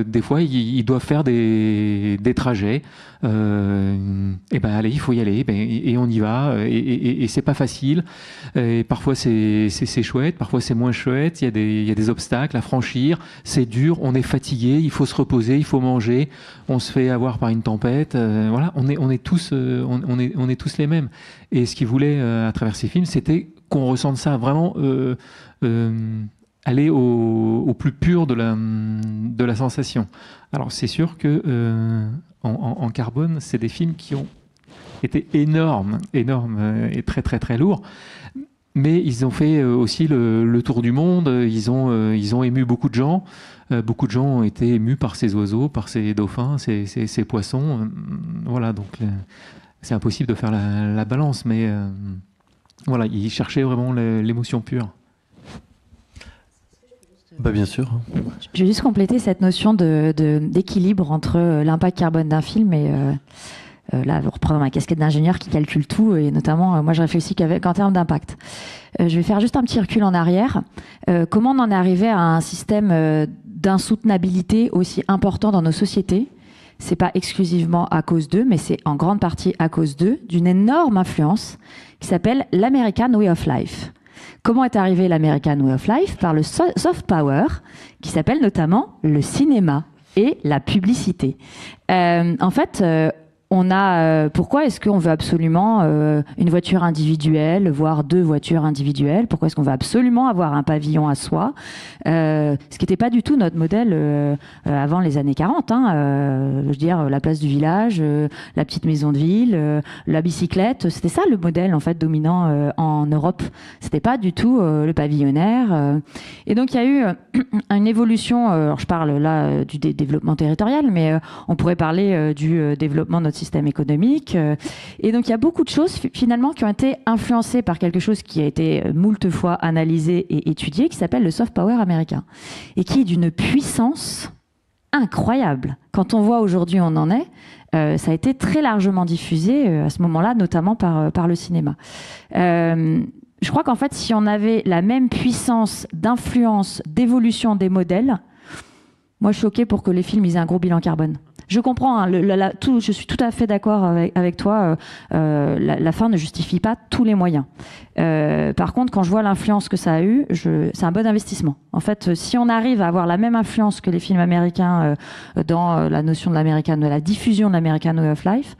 des fois ils doivent faire des trajets, et allez, il faut y aller, et on y va, et c'est pas facile, et parfois c'est chouette, parfois c'est moins chouette, il y a des obstacles à franchir, c'est dur, on est fatigué, il faut se reposer, il faut manger, on se fait avoir par une tempête, voilà, on est tous les mêmes. Et ce qu'il voulait à travers ces films, c'était qu'on ressente ça vraiment, aller au plus pur de la sensation. Alors c'est sûr que en carbone, c'est des films qui ont été énormes et très très très lourds. Mais ils ont fait aussi le tour du monde. Ils ont ému beaucoup de gens. Beaucoup de gens ont été émus par ces oiseaux, par ces dauphins, ces poissons. Voilà, donc c'est impossible de faire la balance, mais voilà, ils cherchaient vraiment l'émotion pure. Bien sûr. Je vais juste compléter cette notion d'équilibre entre l'impact carbone d'un film et là, reprenant ma casquette d'ingénieur qui calcule tout, et notamment, moi je réfléchis qu'en termes d'impact. Je vais faire juste un petit recul en arrière. Comment on en est arrivé à un système d'insoutenabilité aussi important dans nos sociétés ? C'est pas exclusivement à cause d'eux, mais c'est en grande partie à cause d'eux, d'une énorme influence qui s'appelle l'American Way of Life. Comment est arrivé l'American Way of Life ? Par le soft power, qui s'appelle notamment le cinéma et la publicité. En fait, pourquoi est-ce qu'on veut absolument une voiture individuelle, voire 2 voitures individuelles ? Pourquoi est-ce qu'on veut absolument avoir un pavillon à soi ? Ce qui n'était pas du tout notre modèle avant les années 40. Je veux dire, la place du village, la petite maison de ville, la bicyclette. C'était ça le modèle en fait dominant en Europe. C'était pas du tout le pavillonnaire. Et donc il y a eu une évolution. Alors je parle là du développement territorial, mais on pourrait parler du développement de notre système économique. Et donc, il y a beaucoup de choses, finalement, qui ont été influencées par quelque chose qui a été moult fois analysé et étudié, qui s'appelle le soft power américain. Et qui est d'une puissance incroyable. Quand on voit aujourd'hui où on en est, ça a été très largement diffusé à ce moment-là, notamment par le cinéma. Je crois qu'en fait, si on avait la même puissance d'influence, d'évolution des modèles, moi, je suis OK pour que les films aient un gros bilan carbone. Je comprends, je suis tout à fait d'accord avec toi. La fin ne justifie pas tous les moyens. Par contre, quand je vois l'influence que ça a eu, c'est un bon investissement. En fait, si on arrive à avoir la même influence que les films américains dans la notion de la diffusion de l'American Way of Life,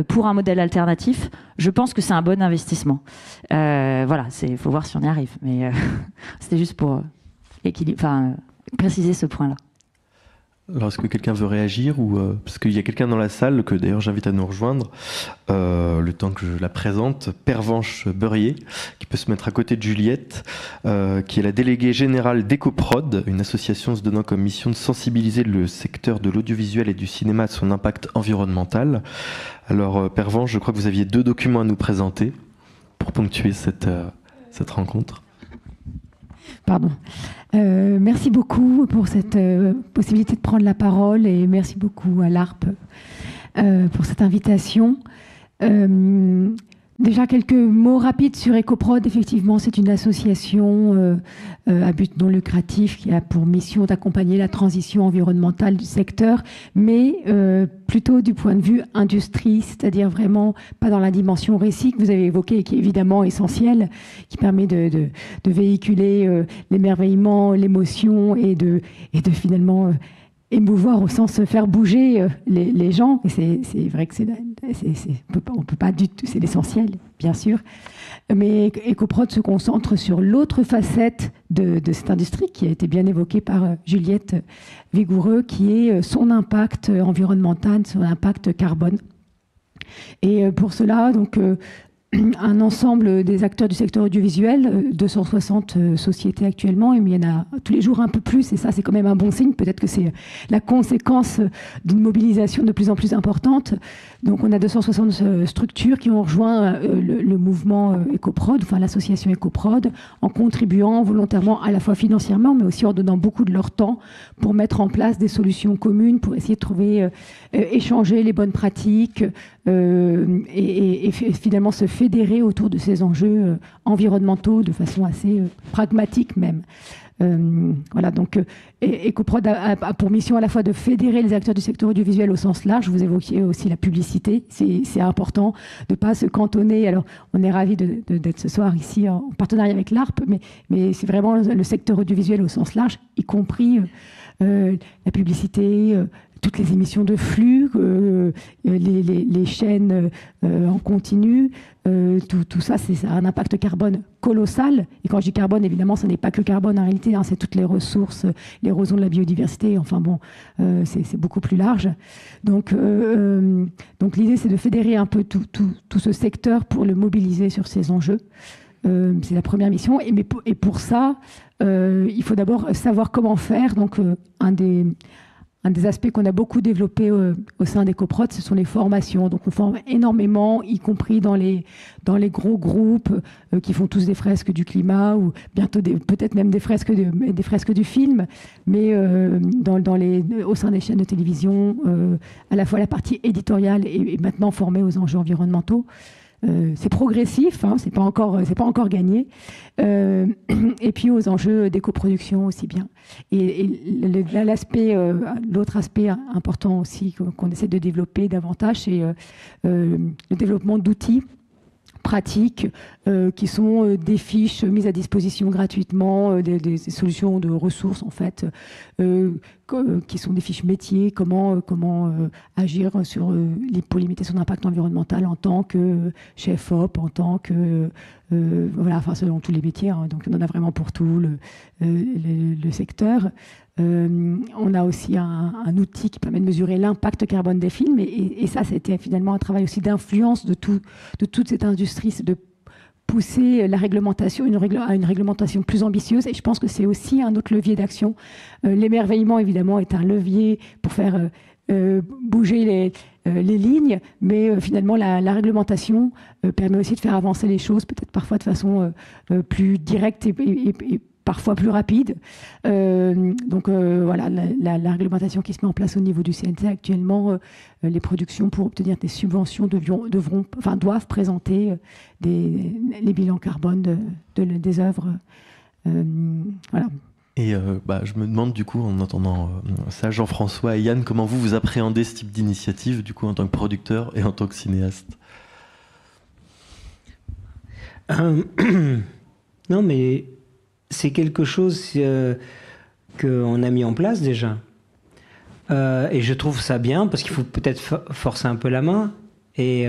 pour un modèle alternatif, je pense que c'est un bon investissement. Voilà, faut voir si on y arrive. Mais c'était juste pour préciser ce point-là. Alors, est-ce que quelqu'un veut réagir parce qu'il y a quelqu'un dans la salle que d'ailleurs j'invite à nous rejoindre le temps que je la présente, Pervenche Beurrier, qui peut se mettre à côté de Juliette, qui est la déléguée générale d'EcoProd, une association se donnant comme mission de sensibiliser le secteur de l'audiovisuel et du cinéma à son impact environnemental. Alors Pervenche, je crois que vous aviez 2 documents à nous présenter pour ponctuer cette rencontre. Pardon. Merci beaucoup pour cette possibilité de prendre la parole et merci beaucoup à l'ARP pour cette invitation. Déjà quelques mots rapides sur EcoProd. Effectivement, c'est une association à but non lucratif qui a pour mission d'accompagner la transition environnementale du secteur, mais plutôt du point de vue industrie, c'est-à-dire vraiment pas dans la dimension récit que vous avez évoquée et qui est évidemment essentielle, qui permet de véhiculer l'émerveillement, l'émotion et de finalement émouvoir au sens faire bouger les gens. Et c'est vrai que on peut pas du tout, c'est l'essentiel, bien sûr. Mais EcoProd se concentre sur l'autre facette de cette industrie qui a été bien évoquée par Juliette Vigoureux, qui est son impact environnemental, son impact carbone. Et pour cela, donc, un ensemble des acteurs du secteur audiovisuel, 260 sociétés actuellement, et il y en a tous les jours un peu plus, et ça c'est quand même un bon signe, peut-être que c'est la conséquence d'une mobilisation de plus en plus importante. Donc on a 260 structures qui ont rejoint le mouvement EcoProd, enfin l'association EcoProd, en contribuant volontairement à la fois financièrement, mais aussi en donnant beaucoup de leur temps pour mettre en place des solutions communes, pour essayer de trouver, échanger les bonnes pratiques, et finalement se fédérer autour de ces enjeux environnementaux de façon assez pragmatique même. Voilà, donc EcoProd a pour mission à la fois de fédérer les acteurs du secteur audiovisuel au sens large. Vous évoquiez aussi la publicité, c'est important de ne pas se cantonner. Alors, on est ravis d'être ce soir ici en partenariat avec l'ARP, mais c'est vraiment le secteur audiovisuel au sens large, y compris la publicité, toutes les émissions de flux, les chaînes en continu, tout ça, ça a un impact carbone colossal. Et quand je dis carbone, évidemment, ce n'est pas que le carbone en réalité, hein, c'est toutes les ressources, l'érosion de la biodiversité, enfin bon, c'est beaucoup plus large. Donc l'idée, c'est de fédérer un peu tout ce secteur pour le mobiliser sur ces enjeux. C'est la première mission. Et pour ça, il faut d'abord savoir comment faire. Donc, un des aspects qu'on a beaucoup développé au sein d'EcoProd, ce sont les formations. Donc on forme énormément, y compris dans les gros groupes qui font tous des fresques du climat ou bientôt peut-être même des fresques du film, mais au sein des chaînes de télévision, à la fois la partie éditoriale et maintenant formée aux enjeux environnementaux. C'est progressif, hein, c'est pas encore gagné. Et puis aux enjeux d'éco-production aussi bien. Et l'autre aspect important aussi qu'on essaie de développer davantage, c'est le développement d'outils pratiques qui sont des fiches mises à disposition gratuitement, des solutions de ressources en fait, qui sont des fiches métiers, comment agir pour limiter son impact environnemental en tant que chef op, en tant que voilà, enfin selon tous les métiers, hein, donc on en a vraiment pour tout le secteur. On a aussi un outil qui permet de mesurer l'impact carbone des films et ça c'était finalement un travail aussi d'influence de toute cette industrie, c'est de pousser la réglementation à une réglementation plus ambitieuse et je pense que c'est aussi un autre levier d'action. L'émerveillement évidemment est un levier pour faire bouger les lignes, mais finalement la réglementation permet aussi de faire avancer les choses, peut-être parfois de façon plus directe et parfois plus rapide. Voilà, la réglementation qui se met en place au niveau du CNC actuellement, les productions pour obtenir des subventions doivent présenter les bilans carbone des œuvres. Voilà. Et je me demande du coup, en entendant ça, Jean-François et Yann, comment vous appréhendez ce type d'initiative, du coup, en tant que producteur et en tant que cinéaste? Non, mais c'est quelque chose qu'on a mis en place déjà. Et je trouve ça bien, parce qu'il faut peut-être forcer un peu la main. Et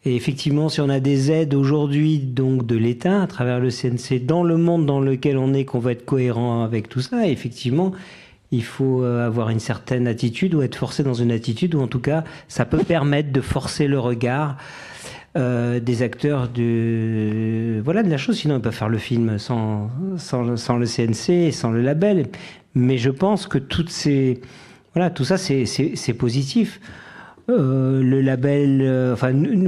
effectivement, si on a des aides aujourd'hui donc de l'État à travers le CNC dans le monde dans lequel on est, qu'on va être cohérent avec tout ça, effectivement, il faut avoir une certaine attitude ou être forcé dans une attitude, ou en tout cas, ça peut permettre de forcer le regard des acteurs de la chose. Sinon, ils peuvent faire le film sans le CNC et sans le label. Mais je pense que tout ça, c'est positif. le label,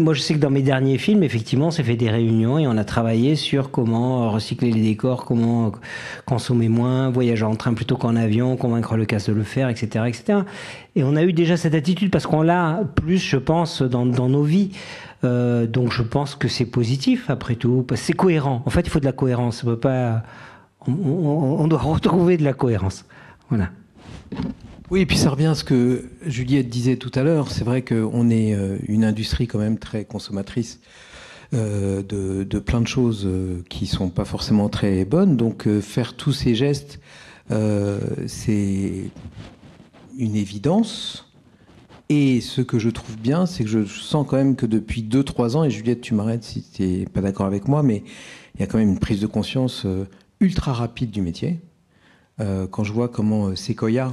moi je sais que dans mes derniers films, effectivement, on s'est fait des réunions et on a travaillé sur comment recycler les décors, comment consommer moins, voyager en train plutôt qu'en avion, convaincre le cast de le faire, etc., etc. Et on a eu déjà cette attitude parce qu'on l'a plus, je pense, dans nos vies. Donc je pense que c'est positif après tout, parce que c'est cohérent. En fait, il faut de la cohérence. On doit retrouver de la cohérence. Voilà. Oui, et puis ça revient à ce que Juliette disait tout à l'heure. C'est vrai qu'on est une industrie quand même très consommatrice de plein de choses qui sont pas forcément très bonnes. Donc faire tous ces gestes, c'est une évidence. Et ce que je trouve bien, c'est que je sens quand même que depuis 2-3 ans, et Juliette, tu m'arrêtes si tu n'es pas d'accord avec moi, mais il y a quand même une prise de conscience ultra rapide du métier. Quand je vois comment Sequoia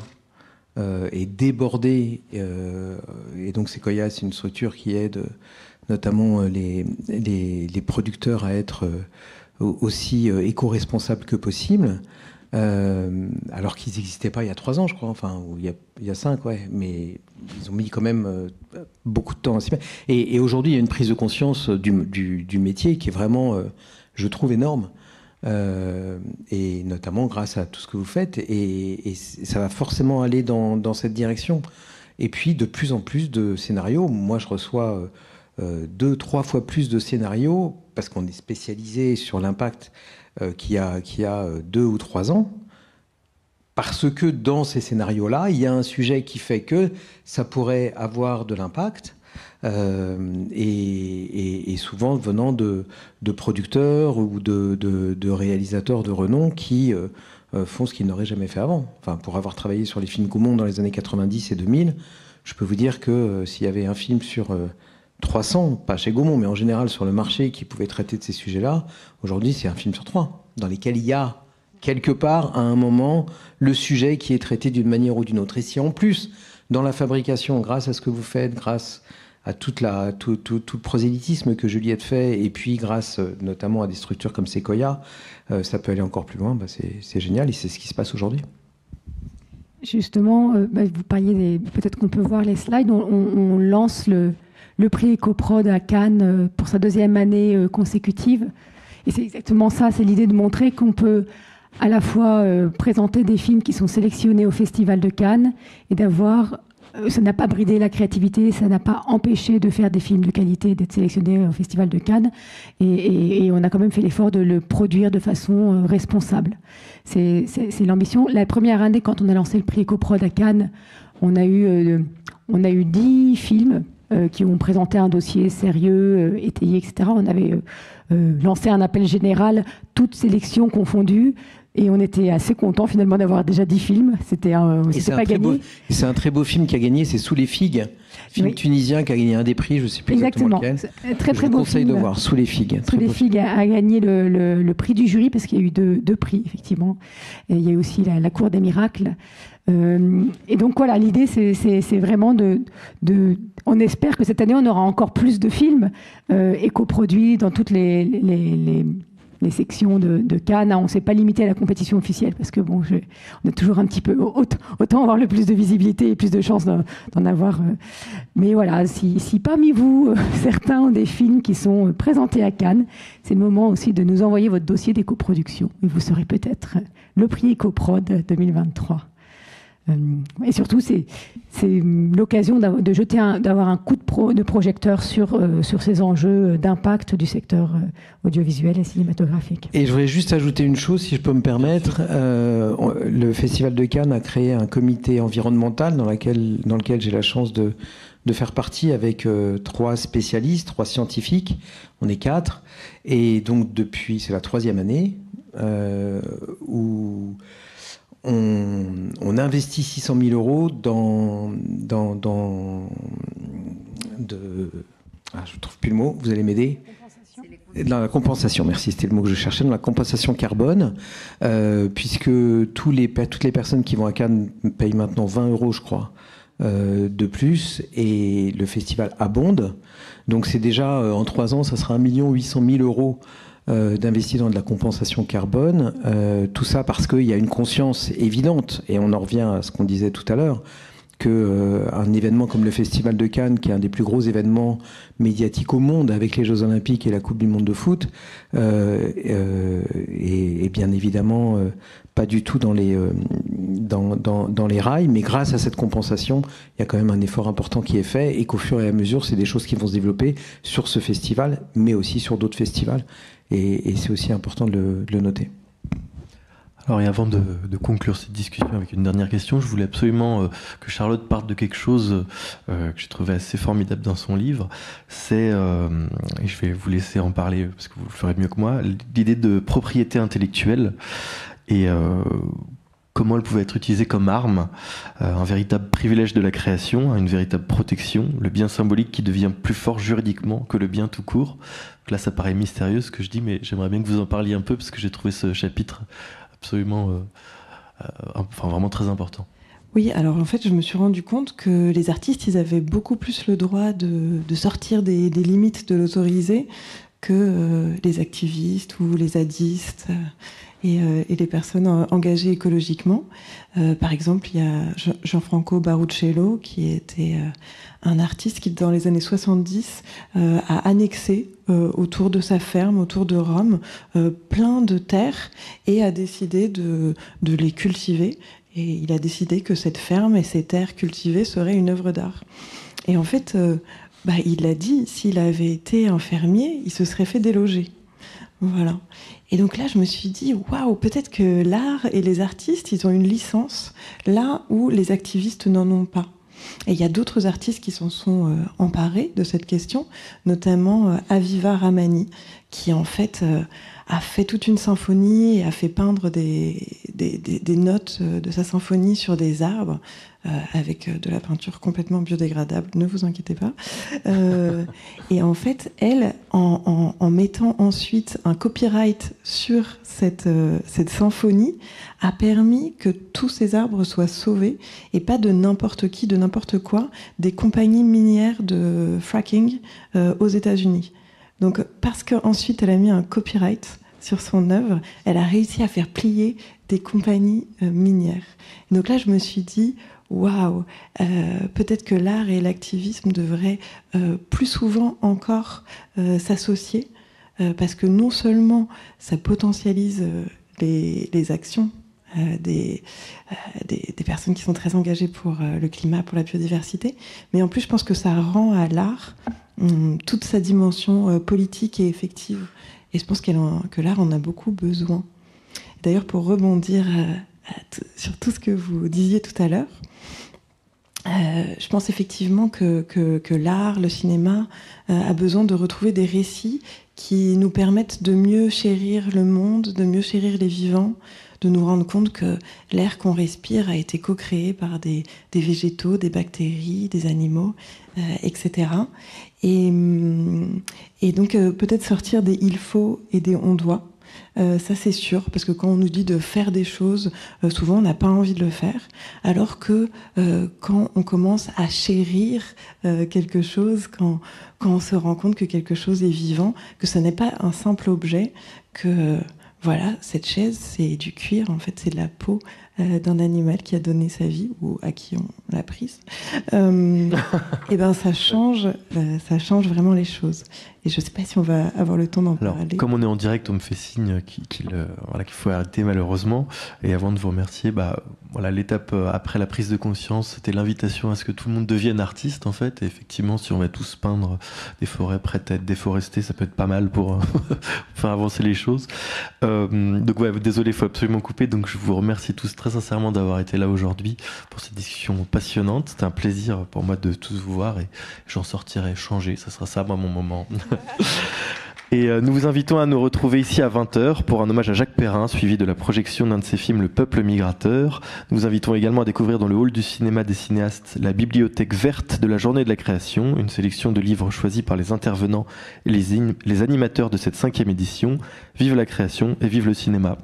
est débordé, et donc Sequoia, c'est une structure qui aide notamment les producteurs à être aussi éco-responsables que possible, alors qu'ils n'existaient pas il y a 3 ans, je crois, enfin, ou il y a 5, ouais, mais ils ont mis quand même beaucoup de temps à s'y mettre. Et aujourd'hui, il y a une prise de conscience du métier qui est vraiment, je trouve, énorme. Et notamment grâce à tout ce que vous faites, et ça va forcément aller dans cette direction. Et puis de plus en plus de scénarios. Moi, je reçois 2-3 fois plus de scénarios parce qu'on est spécialisé sur l'impact qu'il y a 2 ou 3 ans. Parce que dans ces scénarios-là, il y a un sujet qui fait que ça pourrait avoir de l'impact. Et souvent venant de producteurs ou de réalisateurs de renom qui font ce qu'ils n'auraient jamais fait avant. Enfin, pour avoir travaillé sur les films Gaumont dans les années 90 et 2000, je peux vous dire que s'il y avait un film sur 300, pas chez Gaumont, mais en général sur le marché qui pouvait traiter de ces sujets-là, aujourd'hui c'est un film sur 3, dans lesquels il y a quelque part, à un moment, le sujet qui est traité d'une manière ou d'une autre. Et si en plus, dans la fabrication, grâce à ce que vous faites, grâce à tout le prosélytisme que Juliette fait, et puis grâce notamment à des structures comme Sequoia, ça peut aller encore plus loin, c'est génial, et c'est ce qui se passe aujourd'hui. Justement, vous parliez peut-être qu'on peut voir les slides, on lance le prix EcoProd à Cannes pour sa 2e année consécutive, et c'est exactement ça, c'est l'idée de montrer qu'on peut à la fois présenter des films qui sont sélectionnés au Festival de Cannes, et d'avoir... Ça n'a pas bridé la créativité, ça n'a pas empêché de faire des films de qualité, d'être sélectionné au Festival de Cannes. Et on a quand même fait l'effort de le produire de façon responsable. C'est l'ambition. La première année, quand on a lancé le prix EcoProd à Cannes, on a eu 10 films qui ont présenté un dossier sérieux, étayé, etc. On avait lancé un appel général, toutes sélections confondues. Et on était assez contents finalement d'avoir déjà 10 films. C'était pas gagné. C'est un très beau film qui a gagné, c'est Sous les figues. Film tunisien qui a gagné un des prix, je ne sais plus exactement lequel. Très beau film. Je conseille de voir Sous les figues. Sous les figues a gagné le prix du jury parce qu'il y a eu deux prix, effectivement. Et il y a eu aussi la Cour des miracles. Et donc voilà, l'idée c'est vraiment on espère que cette année on aura encore plus de films éco-produits dans toutes les sections de Cannes. On ne s'est pas limité à la compétition officielle parce que bon, on a toujours un petit peu autant avoir le plus de visibilité et plus de chances d'en avoir. Mais voilà, si parmi vous certains ont des films qui sont présentés à Cannes, c'est le moment aussi de nous envoyer votre dossier d'éco-production et vous serez peut-être le prix EcoProd 2023. Et surtout, c'est l'occasion d'avoir un coup de projecteur sur ces enjeux d'impact du secteur audiovisuel et cinématographique. Et je voudrais juste ajouter une chose, si je peux me permettre. Le Festival de Cannes a créé un comité environnemental dans lequel j'ai la chance de faire partie avec 3 spécialistes, 3 scientifiques. On est 4. Et donc, c'est la 3e année où... On investit 600 000 euros dans je trouve plus le mot, vous allez m'aider. Dans la compensation, merci, c'était le mot que je cherchais, dans la compensation carbone, puisque toutes les personnes qui vont à Cannes payent maintenant 20 euros, je crois, de plus, et le festival abonde. Donc c'est déjà, en 3 ans, ça sera 1 800 000 euros d'investir dans de la compensation carbone, tout ça parce qu'il y a une conscience évidente, et on en revient à ce qu'on disait tout à l'heure, qu'un événement comme le Festival de Cannes, qui est un des plus gros événements médiatiques au monde avec les Jeux Olympiques et la Coupe du Monde de foot, est bien évidemment pas du tout dans les rails, mais grâce à cette compensation, il y a quand même un effort important qui est fait et qu'au fur et à mesure, c'est des choses qui vont se développer sur ce festival, mais aussi sur d'autres festivals. Et c'est aussi important de le noter. Alors, et avant de conclure cette discussion avec une dernière question, je voulais absolument que Charlotte parte de quelque chose que j'ai trouvé assez formidable dans son livre. C'est, et je vais vous laisser en parler parce que vous le ferez mieux que moi, l'idée de propriété intellectuelle et comment elle pouvait être utilisée comme arme, un véritable privilège de la création, une véritable protection, le bien symbolique qui devient plus fort juridiquement que le bien tout court. Donc là, ça paraît mystérieux ce que je dis, mais j'aimerais bien que vous en parliez un peu parce que j'ai trouvé ce chapitre absolument, vraiment très important. Oui, alors en fait, je me suis rendu compte que les artistes, ils avaient beaucoup plus le droit de sortir des limites de l'autorisé que les activistes ou les zadistes et les personnes engagées écologiquement. Par exemple, il y a Gianfranco Baruccello, qui était un artiste qui, dans les années 70, a annexé autour de sa ferme, autour de Rome, plein de terres et a décidé de les cultiver. Et il a décidé que cette ferme et ces terres cultivées seraient une œuvre d'art. Et en fait, il l'a dit, s'il avait été un fermier, il se serait fait déloger. Voilà. Et donc là, je me suis dit, waouh, peut-être que l'art et les artistes, ils ont une licence là où les activistes n'en ont pas. Et il y a d'autres artistes qui s'en sont emparés de cette question, notamment Aviva Ramani, qui en fait a fait toute une symphonie et a fait peindre des notes de sa symphonie sur des arbres avec de la peinture complètement biodégradable, ne vous inquiétez pas. Et en fait, elle, en mettant ensuite un copyright sur cette symphonie, a permis que tous ces arbres soient sauvés, et pas de n'importe qui, de n'importe quoi, des compagnies minières de fracking aux États-Unis. Donc, parce qu'ensuite elle a mis un copyright sur son œuvre, elle a réussi à faire plier des compagnies minières. Et donc là, je me suis dit, waouh, peut-être que l'art et l'activisme devraient plus souvent encore s'associer, parce que non seulement ça potentialise les actions des personnes qui sont très engagées pour le climat, pour la biodiversité, mais en plus, je pense que ça rend à l'art toute sa dimension politique et effective. Et je pense que l'art en a beaucoup besoin. D'ailleurs, pour rebondir sur tout ce que vous disiez tout à l'heure, je pense effectivement que l'art, le cinéma, a besoin de retrouver des récits qui nous permettent de mieux chérir le monde, de mieux chérir les vivants, de nous rendre compte que l'air qu'on respire a été co-créé par des végétaux, des bactéries, des animaux, etc. Et donc peut-être sortir des il faut et des on doit. Ça c'est sûr, parce que quand on nous dit de faire des choses, souvent on n'a pas envie de le faire, alors que quand on commence à chérir quelque chose, quand on se rend compte que quelque chose est vivant, que ce n'est pas un simple objet, que voilà, cette chaise c'est du cuir, en fait c'est de la peau d'un animal qui a donné sa vie ou à qui on l'a prise, et ben ça change vraiment les choses. Et je ne sais pas si on va avoir le temps d'en parler. Comme on est en direct, on me fait signe qu'il faut arrêter malheureusement. Et avant de vous remercier, l'étape après la prise de conscience, c'était l'invitation à ce que tout le monde devienne artiste en fait. Et effectivement, si on va tous peindre des forêts prêtes à être déforestées, ça peut être pas mal pour faire avancer les choses. Donc ouais, désolé, il faut absolument couper. Donc je vous remercie tous très sincèrement d'avoir été là aujourd'hui pour cette discussion passionnante. C'était un plaisir pour moi de tous vous voir et j'en sortirai changé. Ça sera ça, moi, mon moment. Et nous vous invitons à nous retrouver ici à 20h pour un hommage à Jacques Perrin, suivi de la projection d'un de ses films, Le Peuple migrateur. Nous vous invitons également à découvrir dans le hall du cinéma des cinéastes la bibliothèque verte de la Journée de la Création, une sélection de livres choisis par les intervenants et les animateurs de cette 5e édition. Vive la création et vive le cinéma!